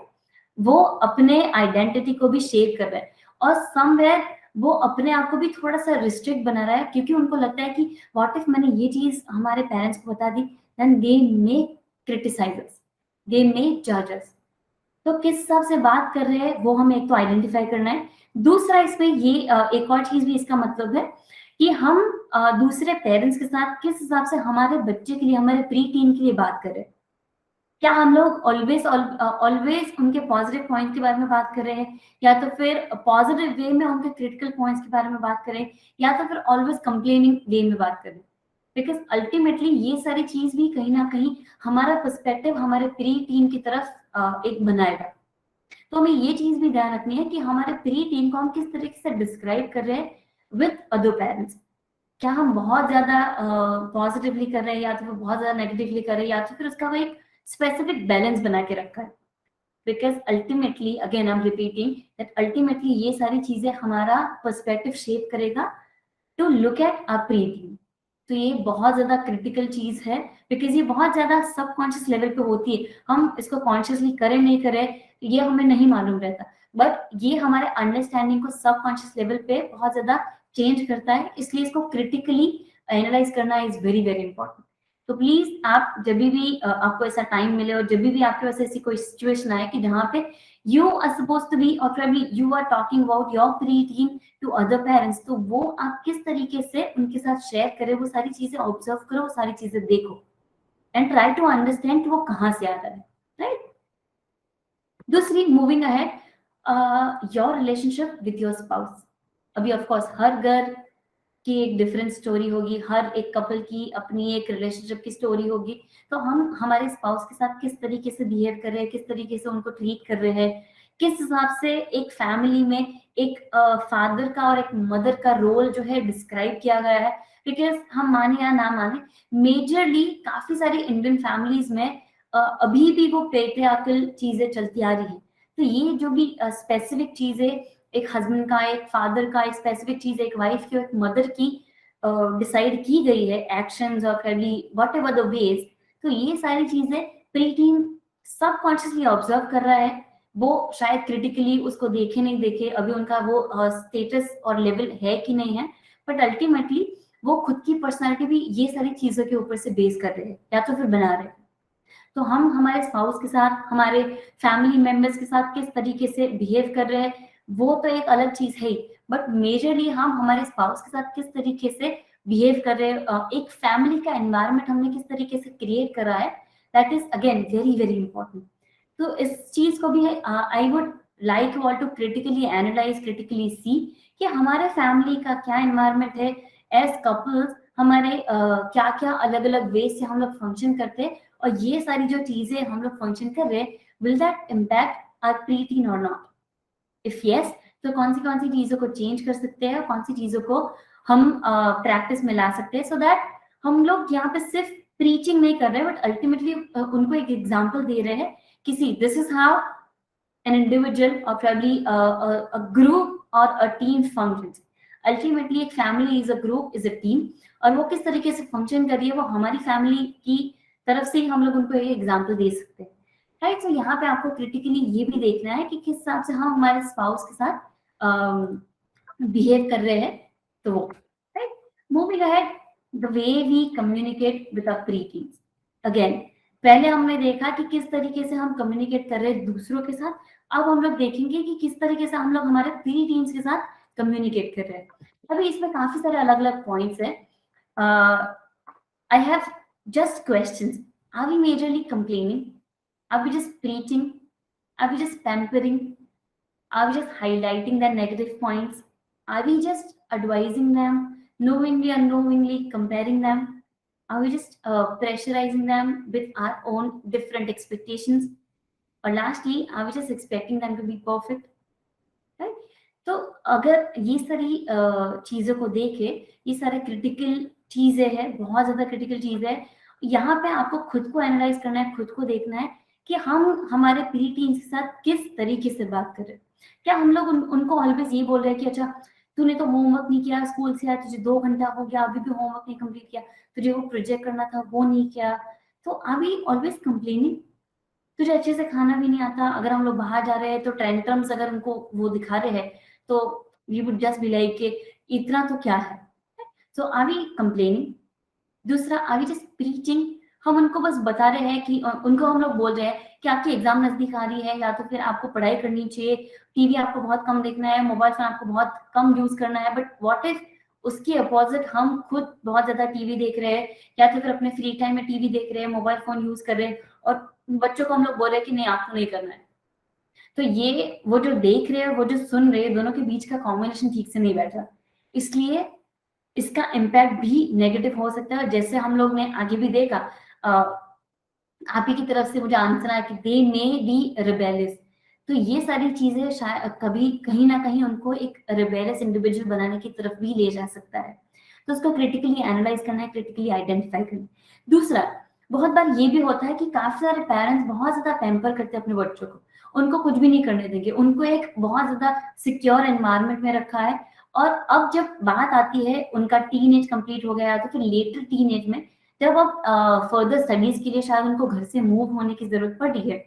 वो अपने आइडेंटिटी को भी शेप कर रहा है. और समवेयर वो अपने आप को भी थोड़ा सा रिस्ट्रिक्ट बना रहा है, क्योंकि उनको लगता है कि व्हाट इफ मैंने ये चीज हमारे पेरेंट्स को बता दी, देन दे मे क्रिटिसाइज अस, दे मे जज अस. तो किस हिसाब से बात कर रहे हैं वो हमें एक तो आइडेंटिफाई करना है. दूसरा इसमें ये एक और चीज भी इसका मतलब है कि हम दूसरे पेरेंट्स के साथ किस हिसाब से हमारे बच्चे के लिए, हमारे प्री टीन के लिए बात कर रहे हैं. क्या हम लोग ऑलवेज उनके पॉजिटिव पॉइंट के बारे में बात कर रहे हैं, या तो फिर पॉजिटिव वे में उनके क्रिटिकल पॉइंट्स के बारे में बात करें, या तो फिर ऑलवेज कंप्लेनिंग वे में बात करें. बिकॉज अल्टीमेटली ये सारी चीज भी कहीं ना कहीं हमारा पर्सपेक्टिव हमारे प्री टीन की तरफ एक बनाएगा. तो हमें ये चीज भी ध्यान रखनी है कि हमारे प्री टीन को हम किस तरीके से डिस्क्राइब कर रहे हैं विद अदर पेरेंट्स. क्या हम बहुत ज्यादा पॉजिटिवली कर रहे हैं, या तो फिर बहुत ज्यादा नेगेटिवली कर रहे हैं, या तो फिर उसका वो एक स्पेसिफिक बैलेंस बना के रखा है. Because ultimately again I am repeating that ultimately ये सारी चीजें हमारा पर्सपेक्टिव शेप करेगा to look at our pre tin. तो ये बहुत ज्यादा क्रिटिकल चीज है, बिकॉज ये बहुत ज्यादा सबकॉन्शियस लेवल पे होती है. हम इसको कॉन्शियसली करें नहीं करें ये हमें नहीं मालूम रहता, बट ये हमारे अंडरस्टैंडिंग को सबकॉन्शियस लेवल पे बहुत ज्यादा चेंज करता है. इसलिए इसको क्रिटिकली एनालाइज करना इज वेरी वेरी इंपॉर्टेंट. तो प्लीज आप जब भी आपको ऐसा टाइम मिले और जब भी आपके पास ऐसी कोई सिचुएशन आए कि जहाँ पे you are supposed to be or probably you are talking about your pre-teen to other parents, तो वो आप किस तरीके से उनके साथ शेयर करें, वो सारी चीजें ऑब्जर्व करो, वो सारी चीजें देखो एंड ट्राई टू अंडरस्टैंड कि वो कहाँ से आ रहा है, राइट. दूसरी, moving ahead, your relationship with your spouse. अभी ऑफ कोर्स हर घर की एक डिफरेंट स्टोरी होगी, हर एक कपल की अपनी एक रिलेशनशिप की स्टोरी होगी। तो हम हमारे स्पाउस के साथ किस तरीके से बिहेव कर रहे हैं, किस तरीके से उनको ट्रीट कर रहे हैं, किस हिसाब से एक फैमिली में एक फादर का और एक मदर का रोल जो है डिस्क्राइब किया गया है। बिकॉज हम माने या ना माने, मेजरली काफी सारी इंडियन फैमिलीज में अभी भी वो पेट्रियार्कल चीजें चलती आ रही है। तो ये जो भी स्पेसिफिक चीजें एक हस्बैंड का, एक फादर का, एक स्पेसिफिक चीज एक वाइफ की, एक मदर की डिसाइड की गई है, एक्शंस और वट एवर द वेज, तो ये सारी चीजें प्रीटीन सबकॉन्शियसली ऑब्जर्व कर रहा है। वो शायद क्रिटिकली उसको देखे नहीं देखे, अभी उनका वो स्टेटस और लेवल है कि नहीं है, बट अल्टीमेटली वो खुद की पर्सनालिटी भी ये सारी चीजों के ऊपर से बेस कर रहे हैं या तो फिर बना रहे हैं। तो हम हमारे स्पाउस के साथ, हमारे फैमिली मेंबर्स के साथ किस तरीके से बिहेव कर रहे हैं वो तो एक अलग चीज है, बट मेजरली हम हमारे स्पाउस के साथ किस तरीके से बिहेव कर रहे हैं, एक फैमिली का एनवायरनमेंट हमने किस तरीके से क्रिएट करा है, that is again very very important. तो इस चीज को भी I would like all to critically analyse, critically see कि हमारे फैमिली का क्या एनवायरनमेंट है, एज कपल्स हमारे क्या क्या अलग अलग वे से हम लोग फंक्शन करते हैं, और ये सारी जो चीजें हम लोग फंक्शन कर रहे हैं, विल दैट इम्पैक्ट आवर प्रीटीन और नॉट? इफ यस, तो कौन सी चीजों को चेंज कर सकते हैं, कौन सी चीजों को हम प्रैक्टिस में ला सकते हैं, सो दैट हम लोग यहाँ पे सिर्फ प्रीचिंग नहीं कर रहे हैं, बट अल्टीमेटली उनको एक एग्जाम्पल दे रहे हैं कि see this is how an individual or probably a group or a team functions. Ultimately एक family is a group, is a team, और वो किस तरीके से फंक्शन कर रही है वो हमारी फैमिली की तरफ से ही हम लोग उनको ये एग्जाम्पल दे सकते हैं, राइट। सो यहाँ पे आपको क्रिटिकली ये भी देखना है कि किस हिसाब से हम हमारे स्पाउस के साथ बिहेव कर रहे हैं, तो वो right. Moving ahead, the way we communicate with our preteens. Again पहले हमने देखा कि किस तरीके से हम कम्युनिकेट कर रहे हैं दूसरों के साथ, अब हम लोग देखेंगे कि किस तरीके से हम लोग हमारे प्री टीन्स के साथ कम्युनिकेट कर रहे हैं। अभी इसमें काफी सारे अलग अलग पॉइंट्स हैं। I have just questions. Are we majorly complaining? Are we just preaching? Are we just pampering? Are we just highlighting the negative points? Are we just advising them, knowingly unknowingly comparing them? Are we just pressurizing them with our own different expectations? Or lastly, are we just expecting them to be perfect? Right? तो अगर ये सारी चीजों को देखे, ये सारे critical चीजें हैं, बहुत ज्यादा क्रिटिकल चीज है, यहाँ पे आपको खुद को एनालाइज करना है, खुद को देखना है कि हम हमारे प्री टीन्स के साथ किस तरीके से बात कर रहे हैं। क्या हम लोग उनको ऑलवेज ये बोल रहे हैं कि अच्छा तूने तो होमवर्क नहीं किया, स्कूल से आया तुझे 2 घंटा हो गया, अभी भी होमवर्क नहीं कंप्लीट किया, तुझे वो प्रोजेक्ट करना था वो नहीं किया, तो अभी ऑलवेज कंप्लेनिंग? तुझे अच्छे से खाना भी नहीं आता, अगर हम लोग बाहर जा रहे हैं तो टेंट्रम्स अगर उनको वो दिखा रहे हैं तो we would just be like कि इतना तो क्या है। So are we complaining? दूसरा, आर वी जस्ट प्रीचिंग? हम उनको बस बता रहे हैं कि उनको हम लोग बोल रहे हैं कि आपकी एग्जाम नजदीक आ रही है, या तो फिर आपको पढ़ाई करनी चाहिए, टीवी आपको बहुत कम देखना है, मोबाइल फोन आपको बहुत कम यूज करना है, बट व्हाट इफ उसके अपोजिट हम खुद बहुत ज्यादा टीवी देख रहे हैं, या तो फिर अपने फ्री टाइम में टीवी देख रहे हैं, मोबाइल फोन यूज कर रहे हैं, और बच्चों को हम लोग बोल रहे हैं कि नहीं आपको नहीं करना है। तो ये वो जो देख रहे हैं, वो जो सुन रहे हैं, दोनों के बीच का कॉम्बिनेशन ठीक से नहीं बैठा, इसलिए इसका इम्पैक्ट भी नेगेटिव हो सकता है। जैसे हम लोग ने आगे भी देखा, आप ही की तरफ से मुझे आंसर आया कि दे मे बी रिबेलियस, तो ये सारी चीजें शायद कभी कहीं ना कहीं उनको एक रिबेलियस इंडिविजुअल बनाने की तरफ भी ले जा सकता है। तो उसको क्रिटिकली एनालाइज करना है, क्रिटिकली आइडेंटिफाई करना है। दूसरा, बहुत बार ये भी होता है कि काफी सारे पेरेंट्स बहुत ज्यादा पैम्पर करते हैं अपने बच्चों को, उनको कुछ भी नहीं करने देंगे, उनको एक बहुत ज्यादा सिक्योर एनवायरनमेंट में रखा है, और अब जब बात आती है उनका टीन एज कंप्लीट हो गया तो फिर लेटर टीन एज में जब अब फर्दर स्टडीज के लिए शायद उनको घर से मूव होने की जरूरत पड़ी है,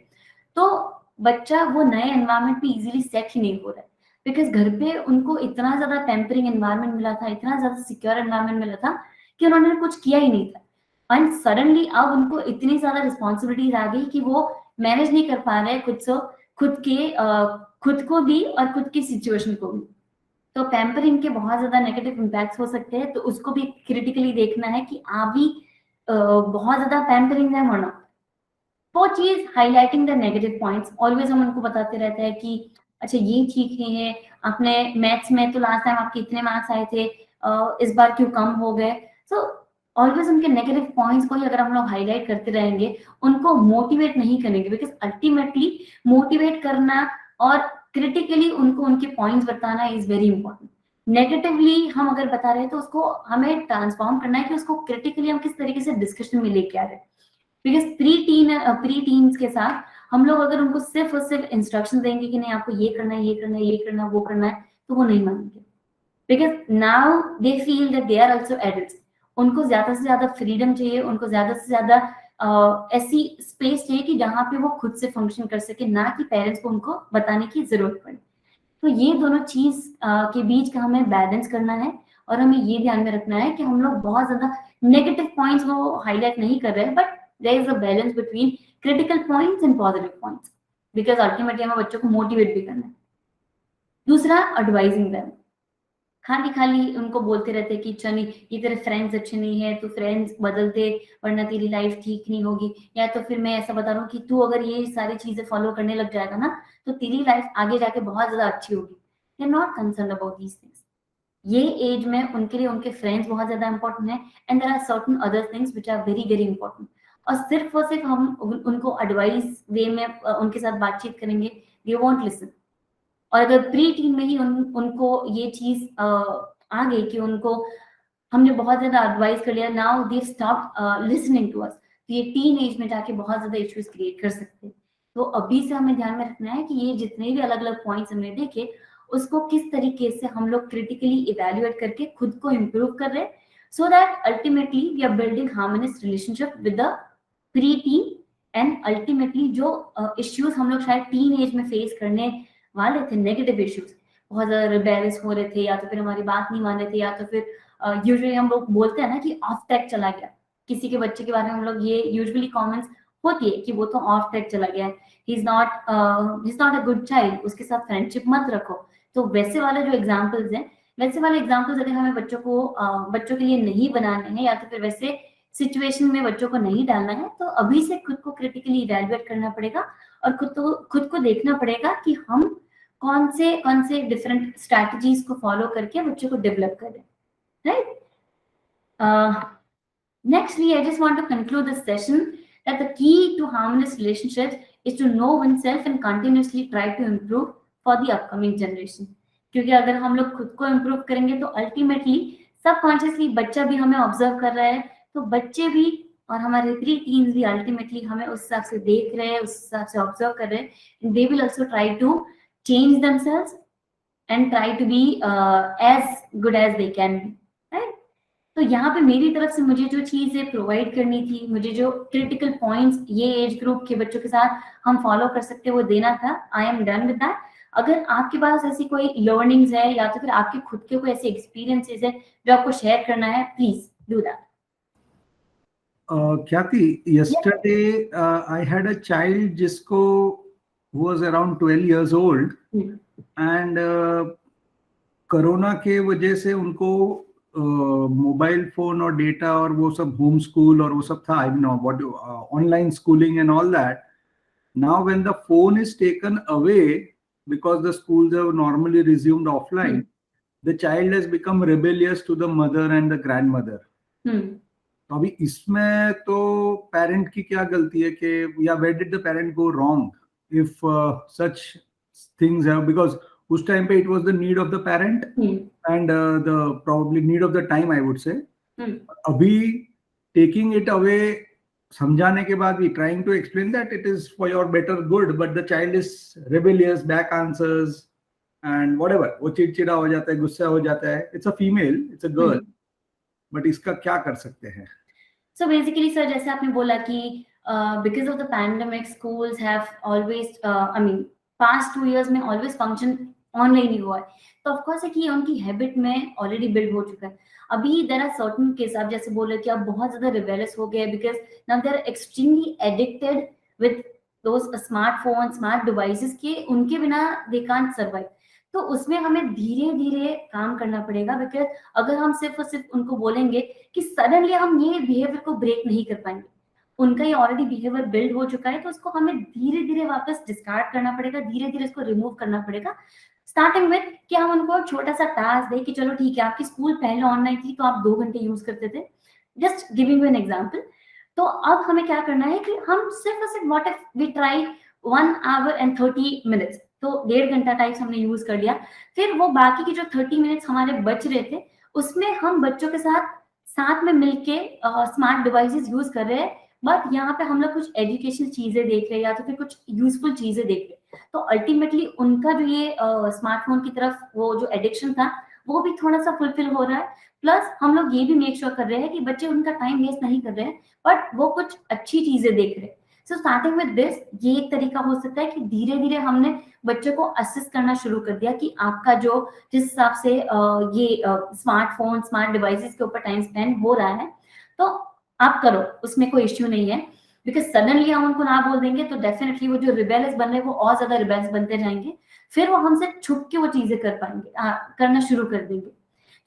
तो बच्चा वो नए एनवायरनमेंट में इजीली सेट ही नहीं हो रहा है, बिकॉज घर पे उनको इतना ज्यादा पैम्परिंग एनवायरनमेंट मिला था, इतना ज्यादा सिक्योर एनवायरनमेंट मिला था कि उन्होंने कुछ किया ही नहीं था। एंड सडनली अब उनको इतनी ज्यादा रिस्पॉन्सिबिलिटीज आ गई कि वो मैनेज नहीं कर पा रहे खुद को भी और खुद की सिचुएशन को भी। तो पैम्परिंग के बहुत ज्यादा नेगेटिव इम्पैक्ट्स हो सकते हैं, तो उसको भी क्रिटिकली देखना है कि आप भी बहुत ज्यादा पैम्परिंग है वरना। वो चीज highlighting the negative points, always हम उनको बताते रहते हैं कि अच्छा ये ठीक नहीं है, आपने मैथ्स में तो लास्ट टाइम आपके इतने मार्क्स आए थे, इस बार क्यों कम हो गए। सो ऑलवेज उनके नेगेटिव पॉइंट्स को ही अगर हम लोग हाईलाइट करते रहेंगे, उनको मोटिवेट नहीं करेंगे, बिकॉज अल्टीमेटली मोटिवेट करना और क्रिटिकली उनको उनके पॉइंट्स बताना इज वेरी इंपॉर्टेंट। नेगेटिवली हम अगर बता रहे हैं तो उसको हमें ट्रांसफॉर्म करना है कि उसको क्रिटिकली हम किस तरीके से डिस्कशन में लेके आ रहे हैं। बिकॉज प्री टीन्स के साथ हम लोग अगर उनको सिर्फ और सिर्फ इंस्ट्रक्शन देंगे कि नहीं आपको ये करना है, ये करना है, ये करना है, वो करना है, तो वो नहीं मानेंगे। Because now they feel that they are also adults, उनको ज्यादा से ज्यादा फ्रीडम चाहिए, उनको ज्यादा से ज्यादा ऐसी स्पेस चाहिए कि जहां पे वो खुद से फंक्शन कर सके, ना कि पेरेंट्स को उनको बताने की जरूरत पड़े। तो ये दोनों चीज के बीच का हमें बैलेंस करना है, और हमें ये ध्यान में रखना है कि हम लोग बहुत ज्यादा नेगेटिव पॉइंट्स वो हाईलाइट नहीं कर रहे हैं, but there is a balance between critical points and positive points, because ultimately हमें बच्चों को मोटिवेट भी करना है। दूसरा, एडवाइजिंग देम। खाली खाली उनको बोलते रहते कि चल ये तेरे फ्रेंड्स अच्छे नहीं है, तो फ्रेंड्स बदल दे वरना तेरी लाइफ ठीक नहीं होगी, या तो फिर मैं ऐसा बता रहा हूँ कि तू अगर ये सारी चीजें फॉलो करने लग जाएगा ना तो तेरी लाइफ आगे जाके बहुत ज्यादा अच्छी होगी। They are not concern about these things. ये एज में उनके लिए उनके फ्रेंड्स बहुत ज्यादा इंपॉर्टेंट है, and there are certain other things which are very very important. और सिर्फ हम उनको एडवाइस वे में उनके साथ बातचीत करेंगे, दे वोंट लिसन। और अगर प्री टीन में ही उनको ये चीज आ गई कि उनको हमने बहुत ज्यादा एडवाइस कर लिया, now they stop listening to us, तो ये टीन एज में जाके बहुत ज्यादा इश्यूज क्रिएट कर सकते हैं। तो अभी से हमें ध्यान में रखना है कि ये जितने भी अलग अलग पॉइंट्स हमने देखे, उसको किस तरीके से हम लोग क्रिटिकली इवेल्युएट करके खुद को इम्प्रूव कर रहे हैं, so that ultimately we are building harmonious relationship with the preteen. And ultimately जो इश्यूज हम लोग शायद टीन एज में फेस करने वाले थे, नेगेटिव इश्यूज, बहुत ज्यादा रिबेलियस हो रहे थे, या तो फिर हमारी बात नहीं मान रहे थे, या तो फिर यूजुअली हम लोग बोलते हैं ना कि ऑफ ट्रैक चला गया, किसी के बच्चे के बारे में हम लोग ये यूजुअली कमेंट्स होती है कि वो तो ऑफ ट्रैक चला गया है, he is not a good child, उसके साथ फ्रेंडशिप मत रखो। तो वैसे वाले जो एग्जाम्पल्स हैं, वैसे वाले एग्जाम्पल्स अगर हमें बच्चों के लिए नहीं बनाने हैं, या तो फिर वैसे सिचुएशन में बच्चों को नहीं डालना है, तो अभी से खुद को क्रिटिकली इवेल्युएट करना पड़ेगा, और खुद को देखना पड़ेगा कि हम कौन से डिफरेंट स्ट्रैटेजीज को फॉलो करके बच्चों को डेवलप करें, right. Nextly, I just want to conclude this session that the key to harmonious relationships is to know oneself and continuously try to improve for the upcoming generation. क्योंकि अगर हम लोग खुद को इम्प्रूव करेंगे तो अल्टीमेटली सबकॉन्शियसली बच्चा भी हमें ऑब्जर्व कर रहा है, तो बच्चे भी और हमारे प्री टीन्स भी अल्टीमेटली हमें उस हिसाब से देख रहे हैं, उस हिसाब से ऑब्जर्व कर रहे हैं। They will also try to change themselves and try to be as good as they can be, right? तो यहाँ पे मेरी तरफ से मुझे जो चीजें प्रोवाइड करनी थी, मुझे जो क्रिटिकल पॉइंट्स ये एज ग्रुप के बच्चों के साथ हम फॉलो कर सकते हैं वो देना था। I am done with that. अगर आपके पास ऐसी कोई लर्निंग्स है या तो फिर आपके खुद के कोई ऐसे एक्सपीरियंसेस है जो आपको शेयर करना है, please do that. Khyati, yesterday I had a child जिसको who was around 12 years old and corona के वजह से उनको मोबाइल फोन और डेटा और वो सब होम स्कूल और वो सब था, I know what online schooling and all that. Now when the phone is taken away because the schools have normally resumed offline, the child has become rebellious to the mother and the grandmother. तो अभी इसमें तो parent की क्या गलती है कि या where did the parent go wrong if such things have, because उस टाइम पे it was the need of the parent and the probably need of the time, I would say. अभी taking it away, समझाने के बाद भी trying to explain that it is for your better good, but the child is rebellious, back answers and whatever, वो चिड़चिड़ा हो जाता है, गुस्सा हो जाता है. It's a female, it's a girl, but इसका क्या कर सकते हैं? So basically sir, जैसे आपने बोला कि because of the pandemic, schools have always I mean past 2 years में always function ऑनलाइन ही हुआ है, तो ऑफ कोर्स है कि उनकी हैबिट में ऑलरेडी बिल्ड हो चुका है. अभी देयर आर सर्टेन केस, आप जैसे बोल रहे कि आप बहुत ज्यादा रिबेलियस हो गए because now they are extremely addicted with those smartphone, smart devices के उनके बिना दे कांट सर्वाइव. तो उसमें हमें धीरे धीरे काम करना पड़ेगा, बिकॉज अगर हम सिर्फ और सिर्फ उनको बोलेंगे कि सडनली हम ये बिहेवियर को ब्रेक नहीं कर पाएंगे. उनका ये ऑलरेडी बिहेवियर बिल्ड हो चुका है, तो उसको हमें धीरे धीरे वापस डिस्कार्ड करना पड़ेगा, धीरे धीरे इसको रिमूव करना पड़ेगा। स्टार्टिंग विद कि हम उनको छोटा सा टास्क दे कि चलो ठीक है, आपकी स्कूल पहले ऑनलाइन थी तो आप 2 घंटे यूज करते थे, just giving you an example. तो अब हमें क्या करना है कि हम सिर्फ और सिर्फ what if we try 1 hour and 30 minutes, तो 1.5 घंटा टाइप्स हमने यूज कर लिया। फिर वो बाकी की जो 30 मिनट्स हमारे बच रहे थे, उसमें हम बच्चों के साथ में मिलके स्मार्ट डिवाइसेस यूज कर रहे हैं, बट यहाँ पे हम लोग कुछ एजुकेशनल चीजें देख रहे हैं या तो फिर कुछ यूजफुल चीजें देख रहे हैं। तो अल्टीमेटली उनका जो ये स्मार्टफोन की तरफ वो जो एडिक्शन था वो भी थोड़ा सा फुलफिल हो रहा है। प्लस हम लोग ये भी मेक श्योर कर रहे हैं कि बच्चे उनका टाइम वेस्ट नहीं कर रहे हैं, बट वो कुछ अच्छी चीजें देख रहे हैं। सो स्टार्टिंग विद दिस, ये एक तरीका हो सकता है कि धीरे धीरे हमने बच्चों को असिस्ट करना शुरू कर दिया कि आपका जो जिस हिसाब से ये स्मार्टफोन स्मार्ट डिवाइसेस के ऊपर टाइम स्पेंड हो रहा है, तो आप करो, उसमें कोई इश्यू नहीं है। बिकॉज सडनली हम उनको ना बोल देंगे तो डेफिनेटली वो जो रिबेलियस बन रहे हैं वो और ज्यादा रिबेलियस बनते जाएंगे, फिर वो हमसे छुप के वो चीजें कर पाएंगे, करना शुरू कर देंगे।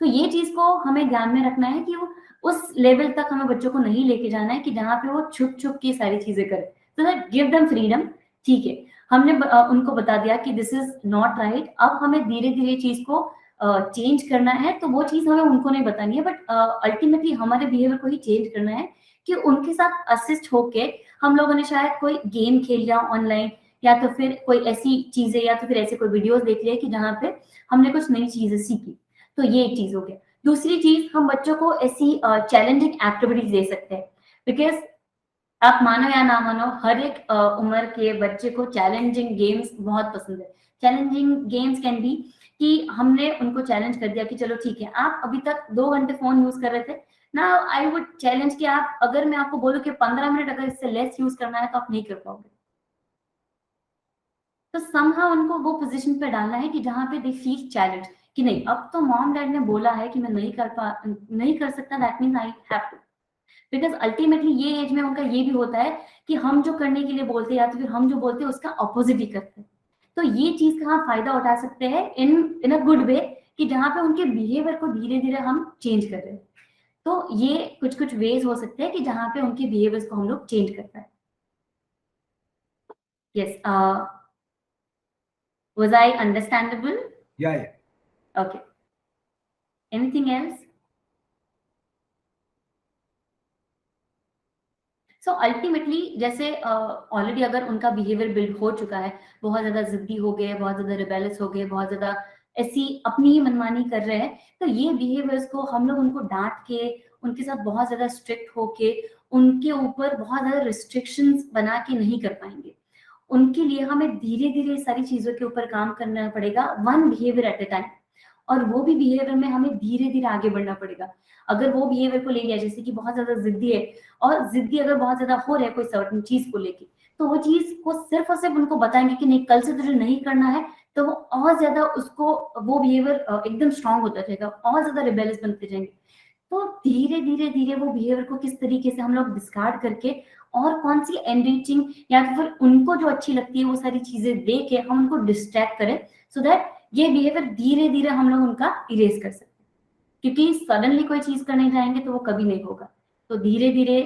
तो ये चीज को हमें ध्यान में रखना है कि वो उस लेवल तक हमें बच्चों को नहीं लेके जाना है कि जहाँ पे वो छुप छुप के सारी चीजें करें। तो दैट गिव देम फ्रीडम। ठीक है, हमने उनको बता दिया कि दिस इज नॉट राइट, अब हमें धीरे धीरे चीज को चेंज करना है। तो वो चीज हमें उनको नहीं बतानी है, बट अल्टीमेटली हमारे बिहेवियर को ही चेंज करना है कि उनके साथ असिस्ट होके हम लोगों ने शायद कोई गेम खेल लिया ऑनलाइन, या तो फिर कोई ऐसी चीजें या तो फिर ऐसे कोई वीडियोस देख लिए कि जहाँ पे हमने कुछ नई चीजें सीखी। तो ये एक चीज हो गया। दूसरी चीज, हम बच्चों को ऐसी चैलेंजिंग एक्टिविटीज दे सकते हैं, बिकॉज आप मानो या ना मानो हर एक उम्र के बच्चे को चैलेंजिंग गेम्स बहुत पसंद है। चैलेंजिंग गेम्स कैन बी कि हमने उनको चैलेंज कर दिया कि चलो ठीक है, आप अभी तक 2 घंटे फोन यूज कर रहे थे ना, आई वुड चैलेंज कि आप, अगर मैं आपको बोलूं कि 15 मिनट अगर इससे लेस यूज करना है तो आप नहीं कर पाओगे। तो समहाउ उनको वो पोजीशन पे डालना है कि जहां पे दे फील चैलेंज कि नहीं, अब तो मॉम डैड ने बोला है कि मैं नहीं कर सकता, that means I have to. Because ultimately ये एज में उनका ये भी होता है कि हम जो करने के लिए बोलते हैं या तो फिर हम जो बोलते हैं उसका ऑपोजिट ही करते हैं। तो ये चीज का हम फायदा उठा सकते हैं इन अ गुड वे कि जहाँ पे उनके बिहेवियर को धीरे धीरे हम चेंज कर रहे हैं। तो ये कुछ कुछ वेज हो सकते हैं कि जहाँ पे उनके बिहेवियर्स को हम लोग चेंज कर पाए। Yes, was I understandable? Yeah. Okay. Anything else? So ultimately जैसे ऑलरेडी अगर उनका बिहेवियर बिल्ड हो चुका है, बहुत ज्यादा जिद्दी हो गए, बहुत ज्यादा रिबेलियस हो गए, बहुत ज्यादा ऐसी अपनी ही मनमानी कर रहे हैं, तो ये बिहेवियर्स को हम लोग उनको डांट के, उनके साथ बहुत ज्यादा स्ट्रिक्ट होके, उनके ऊपर बहुत ज्यादा रिस्ट्रिक्शंस बना के नहीं कर पाएंगे। उनके लिए हमें धीरे धीरे सारी चीजों के ऊपर काम करना पड़ेगा, वन बिहेवियर एट ए टाइम। और वो भी बिहेवियर में हमें धीरे धीरे आगे बढ़ना पड़ेगा। अगर वो बिहेवियर को ले लिया जैसे कि बहुत ज्यादा जिद्दी है, और जिद्दी अगर बहुत ज्यादा हो रहा है कोई सर्टेन चीज को लेके, तो वो चीज को सिर्फ और सिर्फ उनको बताएंगे कि नहीं, कल से तुझे नहीं करना है, तो वो और ज्यादा उसको वो बिहेवियर एकदम स्ट्रांग होता जाएगा, और ज्यादा रिबेलियस बनते जाएंगे। तो धीरे धीरे धीरे वो बिहेवियर को किस तरीके से हम लोग डिस्कार्ड करके और कौन सी एनरिचिंग या तो फिर उनको जो अच्छी लगती है वो सारी चीजें दे के हम उनको डिस्ट्रैक्ट करें, सो दैट ये बिहेवियर धीरे धीरे हम लोग उनका इरेज कर सकते हैं। क्योंकि सडनली कोई चीज करने जाएंगे तो वो कभी नहीं होगा। तो धीरे धीरे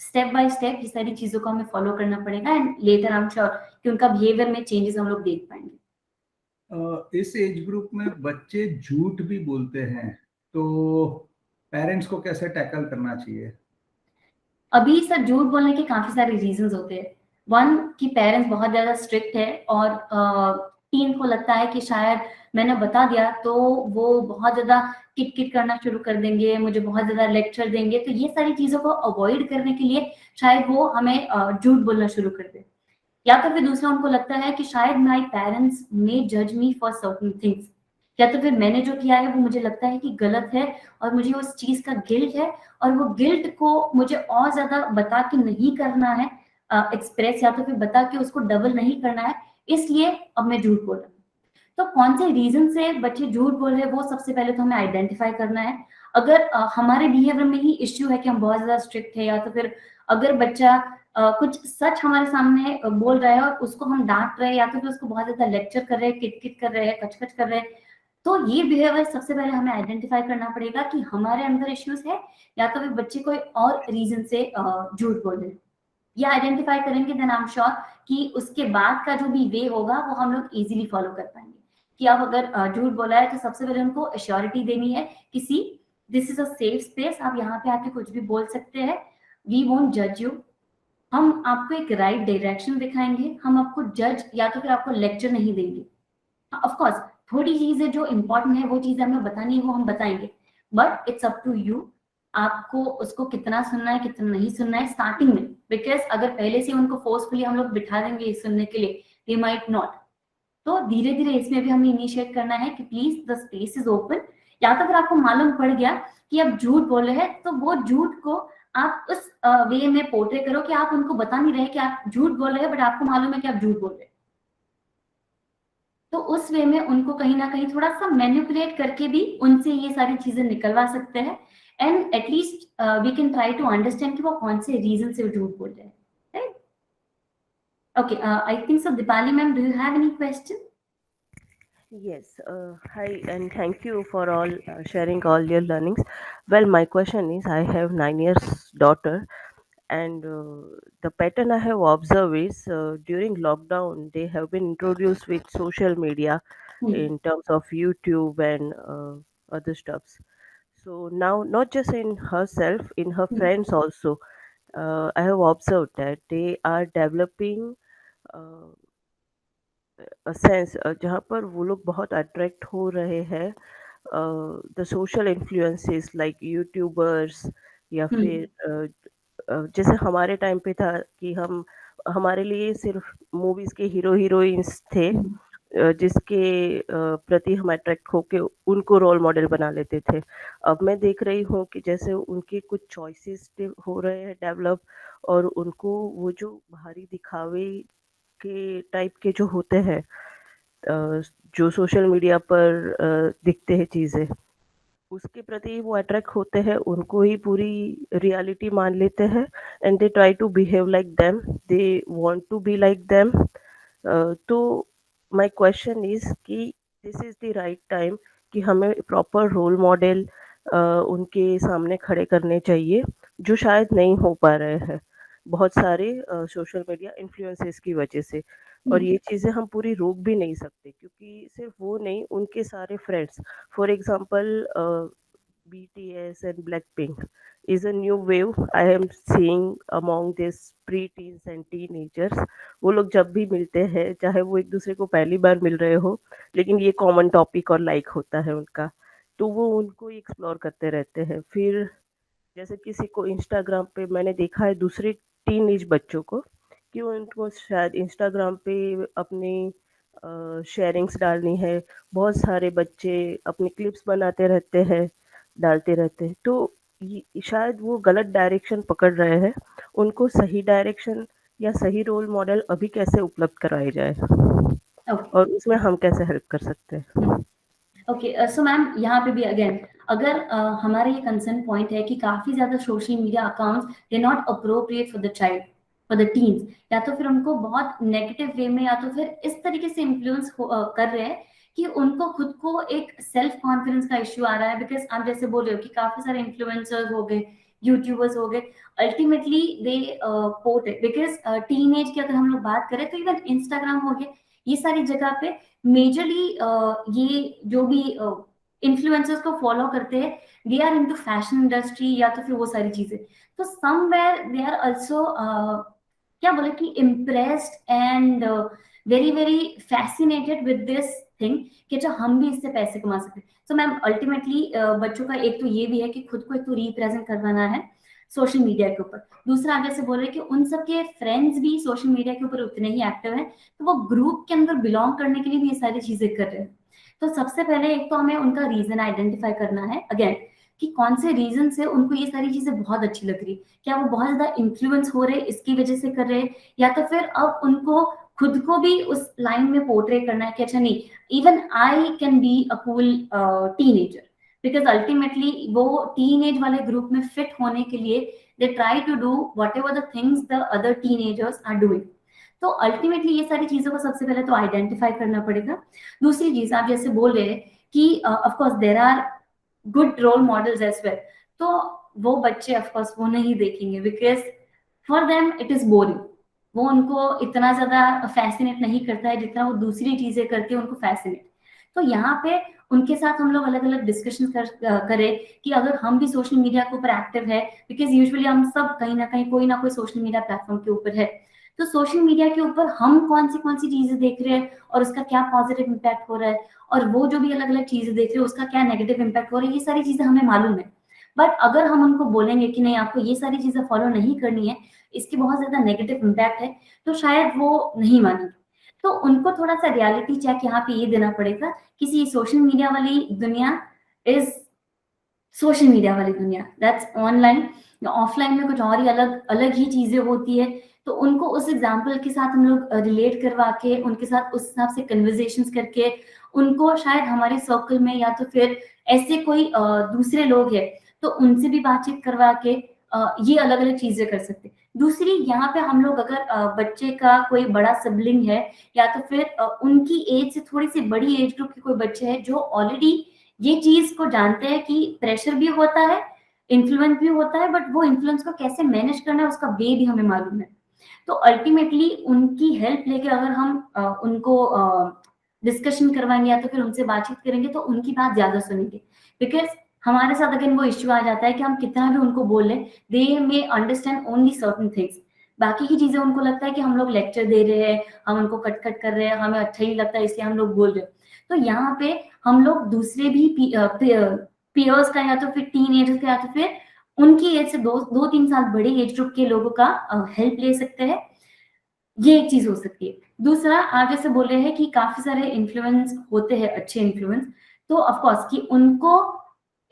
स्टेप बाय स्टेप ये सारी चीजों को हमें फॉलो करना पड़ेगा, and later I am sure कि उनका बिहेवियर में चेंजेस हम लोग देख पाएंगे। इस एज ग्रुप में बच्चे झूठ भी बोलते हैं, तो पेरेंट्स को कैसे टैकल करना चाहिए? अभी सर झूठ बोलने के काफी सारे रीजंस होते हैं। वन कि पेरेंट्स बहुत ज्यादा स्ट्रिक्ट है और टीन को लगता है कि शायद मैंने बता दिया तो वो बहुत ज्यादा किट करना शुरू कर देंगे, मुझे बहुत ज्यादा लेक्चर देंगे। तो ये सारी चीजों को अवॉइड करने के लिए शायद वो हमें झूठ बोलना शुरू कर दे। या तो फिर दूसरा उनको लगता है कि शायद माय पेरेंट्स मे जज मी फॉर सर्टेन थिंग्स, या तो फिर मैंने जो किया है वो मुझे लगता है कि गलत है और मुझे उस चीज का गिल्ट है, और वो गिल्ट को मुझे और ज्यादा बता के नहीं करना है एक्सप्रेस, या तो फिर बता के उसको डबल नहीं करना है, इसलिए अब मैं झूठ बोल रहा हूँ। तो कौन से रीजन से बच्चे झूठ बोल रहे हैं वो सबसे पहले तो हमें आइडेंटिफाई करना है। अगर हमारे बिहेवियर में ही इश्यू है कि हम बहुत ज्यादा स्ट्रिक्ट है, या तो फिर अगर बच्चा कुछ सच हमारे सामने बोल रहा है और उसको हम डांट रहे हैं, या तो फिर उसको बहुत ज्यादा लेक्चर कर रहे हैं, किट कर रहे हैं, कचकच कर रहे हैं, तो ये बिहेवियर सबसे पहले हमें आइडेंटिफाई करना पड़ेगा कि हमारे अंदर इश्यूज है या तो फिर बच्चे कोई और रीजन से झूठ बोल रहे हैं। ये आइडेंटिफाई करेंगे, देन आई एम श्योर कि उसके बाद का जो भी वे होगा वो हम लोग इजीली फॉलो कर पाएंगे। कि अब अगर झूठ बोला है तो सबसे पहले उनको एश्योरिटी देनी है कि see this is a safe space, आप यहाँ पे आके कुछ भी बोल सकते हैं, वी वोंट जज यू, हम आपको एक राइट डायरेक्शन दिखाएंगे, हम आपको जज या तो फिर आपको लेक्चर नहीं देंगे। ऑफ कोर्स थोड़ी चीजें जो इंपॉर्टेंट है वो चीजें हमें बतानी है वो हम बताएंगे, but it's up to you, आपको उसको कितना सुनना है कितना नहीं सुनना है स्टार्टिंग में। बिकॉज अगर पहले से उनको फोर्सफुली हम लोग बिठा देंगे सुनने के लिए, दे माइट नॉट। तो धीरे धीरे इसमें भी हमें इनिशिएट करना है कि please the space is open. या तो फिर आपको मालूम पड़ गया कि आप झूठ बोल रहे हैं, तो वो झूठ को आप उस वे में पोर्ट्रे करो कि आप उनको बता नहीं रहे कि आप झूठ बोल रहे हैं, बट आपको मालूम है कि आप झूठ बोल रहे हैं। तो उस वे में उनको कहीं ना कहीं थोड़ा सा मैनिपुलेट करके भी उनसे ये सारी चीजें निकलवा सकते हैं, and at least we can try to understand कि वो कौन से रीजन से झूठ बोल रहे हैं, right? Okay, I think so. Deepali ma'am, do you have any question? Yes, hi, and thank you for all sharing all your learnings. Well, my question is, I have 9 years daughter, and the pattern I have observed is during lockdown they have been introduced with social media in terms of YouTube and other stuffs. So now, not just in herself, in her friends also, I have observed that they are developing. Sense जहाँ पर वो लोग बहुत attract हो रहे हैं the social influences like YouTubers, या फिर जैसे हमारे टाइम पे था कि हम हमारे लिए सिर्फ मूवीज के हीरो हीरोइंस थे जिसके प्रति हम अट्रैक्ट होके उनको रोल मॉडल बना लेते थे। अब मैं देख रही हूँ कि जैसे उनके कुछ चॉइसेस हो रहे हैं डेवलप, और उनको वो जो बाहरी दिखावे के टाइप के जो होते हैं जो सोशल मीडिया पर दिखते हैं चीज़ें, उसके प्रति वो अट्रैक्ट होते हैं, उनको ही पूरी रियलिटी मान लेते हैं, and they try to behave like them, they want to be like them. तो माय क्वेश्चन इज कि this is the right time कि हमें प्रॉपर रोल मॉडल उनके सामने खड़े करने चाहिए, जो शायद नहीं हो पा रहे हैं बहुत सारे सोशल मीडिया इन्फ्लुएंसेस की वजह से। और ये चीज़ें हम पूरी रोक भी नहीं सकते, क्योंकि सिर्फ वो नहीं, उनके सारे friends, for example BTS and Blackpink is a new wave I am seeing among these pre-teens and teenagers. वो लोग जब भी मिलते हैं, चाहे वो एक दूसरे को पहली बार मिल रहे हो, लेकिन ये कॉमन टॉपिक और लाइक होता है उनका, तो वो उनको एक्सप्लोर करते रहते हैं। फिर जैसे किसी को इंस्टाग्राम पे मैंने देखा है दूसरे टीनेज बच्चों को कि उनको शायद इंस्टाग्राम पे अपनी शेयरिंग्स डालनी है, बहुत सारे बच्चे अपनी क्लिप्स बनाते रहते हैं, डालते रहते हैं, तो शायद वो गलत डायरेक्शन पकड़ रहे हैं। उनको सही डायरेक्शन या सही रोल मॉडल अभी कैसे उपलब्ध कराए जाए, और उसमें हम कैसे हेल्प कर सकते हैं? ओके, सो मैम यहाँ पे भी अगेन अगर हमारा ये कंसर्न पॉइंट है कि काफी ज्यादा social media accounts they not appropriate for the child, for the teens, या तो फिर उनको बहुत नेगेटिव वे में या तो फिर इस तरीके से इन्फ्लुएंस कर रहे हैं कि उनको खुद को एक सेल्फ कॉन्फिडेंस का इश्यू आ रहा है। बिकॉज आप जैसे बोल रहे हो कि काफी सारे इन्फ्लुएंसर्स हो गए, यूट्यूबर्स हो गए, ultimately they port it. Because teenage की अगर हम लोग बात करें तो इवन इंस्टाग्राम हो गया, ये सारी जगह पे मेजरली ये जो भी इन्फ्लुएंसर्स को फॉलो करते हैं, they are into fashion industry या तो फिर वो सारी चीजें। तो समवेयर दे आर आल्सो क्या बोले कि impressed and very very fascinated with this thing कि अच्छा हम भी इससे पैसे कमा सकते हैं। सो मैम अल्टीमेटली बच्चों का एक तो ये भी है कि खुद को एक तो रिप्रेजेंट करवाना है सोशल मीडिया के ऊपर, दूसरा आप जैसे बोल रहे कि उन सबके फ्रेंड्स भी सोशल मीडिया के ऊपर उतने ही एक्टिव हैं, तो वो ग्रुप के अंदर बिलोंग करने के लिए भी ये सारी चीजें कर रहे हैं। तो सबसे पहले एक तो हमें उनका रीजन आइडेंटिफाई करना है अगेन कि कौन से रीजन से उनको ये सारी चीजें बहुत अच्छी लग रही, क्या वो बहुत ज्यादा इन्फ्लुएंस हो रहे इसकी वजह से कर रहे, या तो फिर अब उनको खुद को भी उस लाइन में पोर्ट्रे करना है कि अच्छा नहीं, even I can be a cool teenager. Because ultimately वो टीनेज वाले ग्रुप में फिट होने के लिए they try to do whatever the things the other teenagers are doing. तो अल्टीमेटली ये सारी चीजों को सबसे पहले तो आइडेंटिफाई करना पड़ेगा। दूसरी चीज आप जैसे बोल रहे हैं कि of course there are good role models as well, तो वो बच्चे ऑफ कोर्स वो नहीं देखेंगे because for them it is boring. वो उनको इतना ज्यादा फैसिनेट नहीं करता है जितना वो दूसरी चीजें करके उनको फैसिनेट। तो यहाँ पे उनके साथ हम लोग अलग अलग डिस्कशन करें कि अगर हम भी सोशल मीडिया के ऊपर एक्टिव है, बिकॉज यूजुअली हम सब कहीं ना कहीं कोई ना कोई सोशल मीडिया प्लेटफॉर्म के ऊपर है, तो सोशल मीडिया के ऊपर हम कौन सी चीजें देख रहे हैं और उसका क्या पॉजिटिव इम्पैक्ट हो रहा है, और वो जो भी अलग अलग चीजें देख रहे हैं उसका क्या नेगेटिव इम्पैक्ट हो रहा है, ये सारी चीजें हमें मालूम है। बट अगर हम उनको बोलेंगे कि नहीं आपको ये सारी चीजें फॉलो नहीं करनी है, इसकी बहुत ज्यादा नेगेटिव इम्पैक्ट है, तो शायद वो नहीं मानेंगे। तो उनको थोड़ा सा रियलिटी चेक यहाँ पे ये देना पड़ेगा कि सोशल मीडिया वाली दुनिया इज सोशल मीडिया वाली दुनिया, दैट्स ऑनलाइन। ऑफलाइन में कुछ और ही अलग अलग ही चीजें होती है। तो उनको उस एग्जाम्पल के साथ हम लोग रिलेट करवा के उनके साथ उस हिसाब से कन्वर्सेशंस करके उनको शायद हमारे सर्कल में या तो फिर ऐसे कोई दूसरे लोग हैं तो उनसे भी बातचीत करवा के ये अलग अलग चीजें कर सकते हैं। दूसरी यहाँ पे हम लोग अगर बच्चे का कोई बड़ा सिबलिंग है या तो फिर उनकी एज से थोड़ी सी बड़ी एज ग्रुप के कोई बच्चे हैं जो ऑलरेडी ये चीज को जानते हैं कि प्रेशर भी होता है, इन्फ्लुएंस भी होता है, बट वो इन्फ्लुएंस को कैसे मैनेज करना है उसका वे भी हमें मालूम है। तो अल्टीमेटली उनकी हेल्प लेके अगर हम उनको डिस्कशन करवाएंगे या तो फिर उनसे बातचीत करेंगे तो उनकी बात ज्यादा सुनेंगे। बिकॉज हमारे साथ अगर वो इश्यू आ जाता है कि हम कितना भी उनको बोले, दे मे अंडरस्टैंड ओनली सर्टेन थिंग्स, बाकी की चीजें उनको लगता है कि हम लोग लेक्चर दे रहे हैं, हम उनको कट कट कर रहे हैं, हमें अच्छा ही लगता है इसलिए हम लोग बोल रहे हैं। तो यहाँ पे हम लोग दूसरे भी पीयर्स का या तो फिर टीन एजर्स का या तो फिर उनकी एज से 2-3 साल बड़े एज ग्रुप के लोगों का हेल्प ले सकते हैं। ये एक चीज हो सकती है। दूसरा, आप जैसे बोल रहे हैं कि काफी सारे इन्फ्लुएंस होते हैं, अच्छे इन्फ्लुएंस, तो ऑफकोर्स कि उनको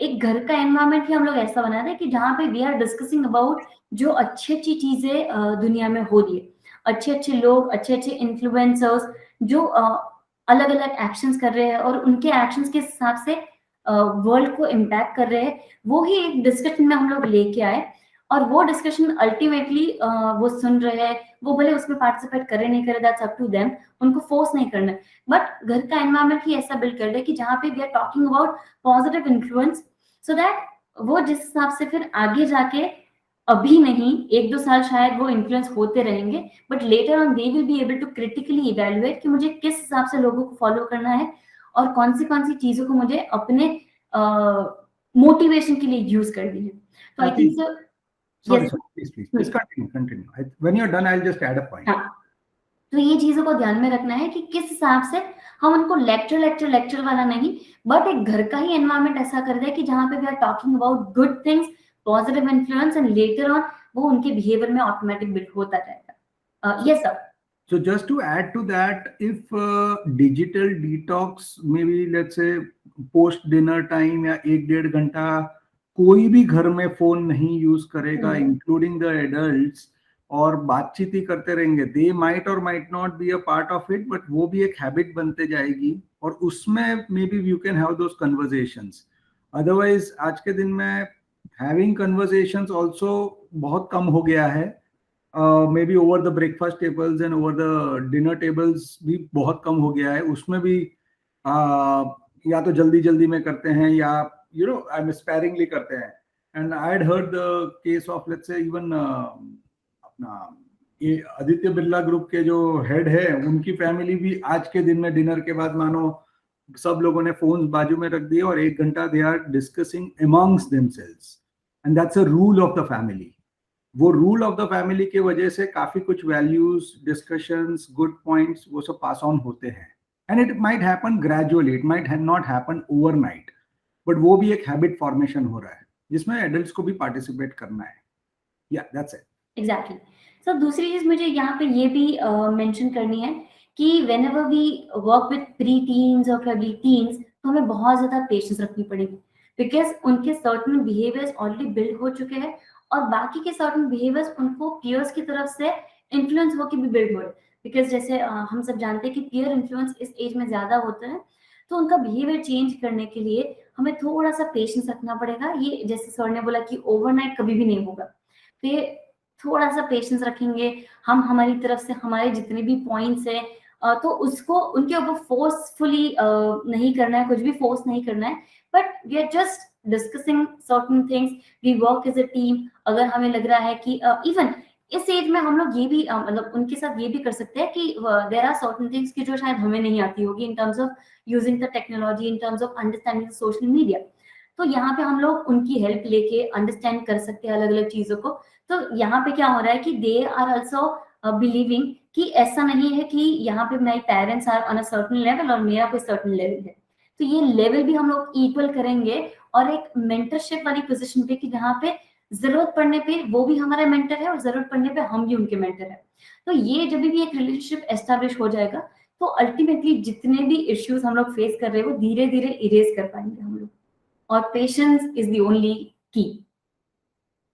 एक घर का एनवायरनमेंट ही हम लोग ऐसा बना दें कि जहाँ पे वी आर डिस्कसिंग अबाउट जो अच्छी अच्छी चीजें दुनिया में हो रही है, अच्छे अच्छे लोग, अच्छे अच्छे इन्फ्लुएंसर्स जो अलग अलग एक्शंस कर रहे हैं और उनके एक्शंस के हिसाब से वर्ल्ड को इम्पैक्ट कर रहे हैं, वो ही एक डिस्कशन में हम लोग लेके आए। और वो डिस्कशन अल्टीमेटली वो सुन रहे हैं, वो भले उसमें पार्टिसिपेट करे नहीं करे, दैट्स अप टू देम, उनको फोर्स नहीं करना, बट घर का एनवायरनमेंट ही ऐसा बिल्ड कर दे कि जहाँ पे we are talking about positive influence, so that वो जिस हिसाब से फिर आगे जाके, अभी नहीं 1-2 साल शायद वो इन्फ्लुएंस होते रहेंगे, but later on they will be able to critically evaluate कि मुझे किस हिसाब से लोगों को फॉलो करना है और कौन सी चीजों को मुझे अपने मोटिवेशन के लिए यूज करनी है। तो आई think so Sorry, please continue. When you're done, I'll just add a point. हाँ, तो ये चीजों को ध्यान में रखना है कि किस हिसाब से हम उनको लेक्चर वाला नहीं, बट एक घर का ही एनवायरनमेंट ऐसा कर दे कि जहाँ पे we are talking about good things, positive influence, and later on वो उनके बिहेवियर में ऑटोमेटिक बिल्ड होता रहेगा। Yes sir. So just to add to that, if digital detox, maybe let's say post dinner time या 1-1.5 घंटा कोई भी घर में फोन नहीं यूज करेगा, इंक्लूडिंग द एडल्ट्स, और बातचीत ही करते रहेंगे, दे माइट और might not be a part of it, but वो भी एक हैबिट बनते जाएगी और उसमें may be you can have those conversations. Otherwise आज के दिन में हैविंग कन्वर्सेशंस आल्सो बहुत कम हो गया है। May be over the breakfast tables and over the dinner tables भी बहुत कम हो गया है। उसमें भी या तो जल्दी जल्दी में करते हैं या I'm sparingly करते हैं। And I had heard the case of, let's say, even अपना ये आदित्य बिरला ग्रुप के जो हेड है, उनकी फैमिली भी आज के दिन में डिनर के बाद मानो सब लोगों ने फोन बाजू में रख दिए और 1 घंटा they are discussing amongst themselves, and that's a rule of the family। वो रूल ऑफ द फैमिली की वजह से काफी कुछ वैल्यूज, डिस्कशंस, गुड पॉइंट्स वो सब पास ऑन होते हैं। And it might happen gradually, it might not happen overnight, but वो भी एक हैबिट फॉर्मेशन हो रहा है जिसमें एडल्ट्स को भी पार्टिसिपेट करना है। या दैट्स इट। एग्जैक्टली। सो दूसरी चीज मुझे यहाँ पे ये भी मेंशन करनी है कि whenever we work with preteens और अर्ली टीन्स, तो हमें बहुत ज्यादा पेशेंस रखनी पड़ेगी, बिकॉज उनके सर्टेन बिहेवियर्स ऑलरेडी बिल्ड हो चुके हैं और बाकी के सर्टेन बिहेवियर्स उनको पीयर्स की तरफ से इन्फ्लुएंस होकर भी बिल्ड हो रहे हैं। बिकॉज जैसे हम सब जानते हैं कि पीयर इन्फ्लुएंस इस एज में ज्यादा होता है, तो उनका बिहेवियर चेंज करने के लिए हमें थोड़ा सा पेशेंस रखना पड़ेगा। ये जैसे सर ने बोला कि ओवरनाइट कभी भी नहीं होगा, तो ये थोड़ा सा पेशेंस रखेंगे हम हमारी तरफ से, हमारे जितने भी पॉइंट्स है तो उसको उनके ऊपर फोर्सफुली नहीं करना है, कुछ भी फोर्स नहीं करना है, but we are just discussing certain things, we work as a team. अगर हमें लग रहा है कि इवन इस एज में हम लोग ये भी मतलब उनके साथ ये भी कर सकते हैं कि देयर आर सर्टेन थिंग्स की जो शायद हमें नहीं आती होगी इन terms of using the technology, in terms of understanding social media. तो यहाँ पे हम लोग उनकी हेल्प लेके अंडरस्टैंड कर सकते हैं अलग अलग चीजों को। तो यहाँ पे क्या हो रहा है कि दे आर ऑल्सो बिलीविंग कि ऐसा नहीं है कि यहाँ पे my parents are on a certain level और मेरा कोई सर्टेन लेवल है, तो ये लेवल भी हम लोग इक्वल करेंगे और एक मेंटरशिप वाली पोजीशन पे कि जहाँ पे जरूरत पड़ने पे वो भी हमारा मेंटर है और जरूरत पड़ने पे हम भी उनके मेंटर है। तो ये जब भी एक रिलेशनशिप एस्टेब्लिश हो जाएगा तो अल्टीमेटली जितने भी इश्यूज हम लोग फेस कर रहे हैं वो धीरे धीरे इरेज कर पाएंगे हम लोग। और पेशेंस इज द ओनली की।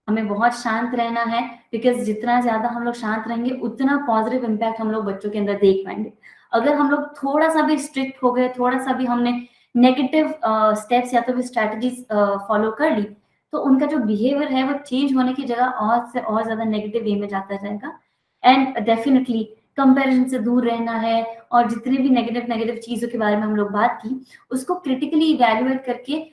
हमें बहुत शांत रहना है, बिकॉज जितना ज्यादा हम लोग शांत रहेंगे उतना पॉजिटिव इम्पैक्ट हम लोग बच्चों के अंदर देख पाएंगे। अगर हम लोग थोड़ा सा भी स्ट्रिक्ट हो गए, थोड़ा सा भी हमने नेगेटिव स्टेप्स या तो भी स्ट्रैटेजीज फॉलो कर ली, तो उनका जो बिहेवियर है वो चेंज होने की जगह और से और ज्यादा नेगेटिव वे में जाता जाएगा। एंड डेफिनेटली कंपैरिजन से दूर रहना है और जितनी भी नेगेटिव चीजों के बारे में हम लोग बात की उसको क्रिटिकली इवैल्यूएट करके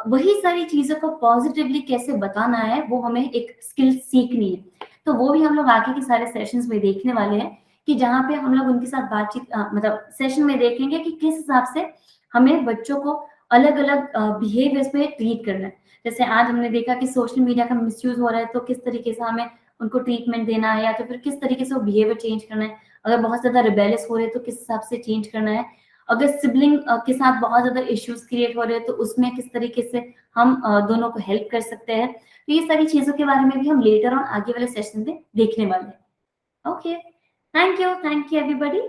वही सारी चीजों को पॉजिटिवली कैसे बताना है वो हमें एक स्किल सीखनी है। तो वो भी हम लोग आगे के सारे सेशंस में देखने वाले हैं कि जहाँ पे हम लोग उनके साथ बातचीत मतलब सेशन में देखेंगे कि किस हिसाब से हमें बच्चों को अलग अलग बिहेवियर्स पे ट्रीट करना है। जैसे आज हमने देखा कि सोशल मीडिया का मिसयूज हो रहा है, तो किस तरीके से हमें उनको ट्रीटमेंट देना है या तो फिर किस तरीके से वो बिहेवियर चेंज करना है। अगर बहुत ज्यादा रिबेलियस हो रहे हैं तो किस हिसाब से चेंज करना है। अगर सिबलिंग के साथ बहुत ज्यादा इश्यूज क्रिएट हो रहे हैं तो उसमें किस तरीके से हम दोनों को हेल्प कर सकते हैं। तो ये सारी चीजों के बारे में भी हम लेटर ऑन आगे वाले सेशन में देखने वाले हैं। Okay, thank you everybody.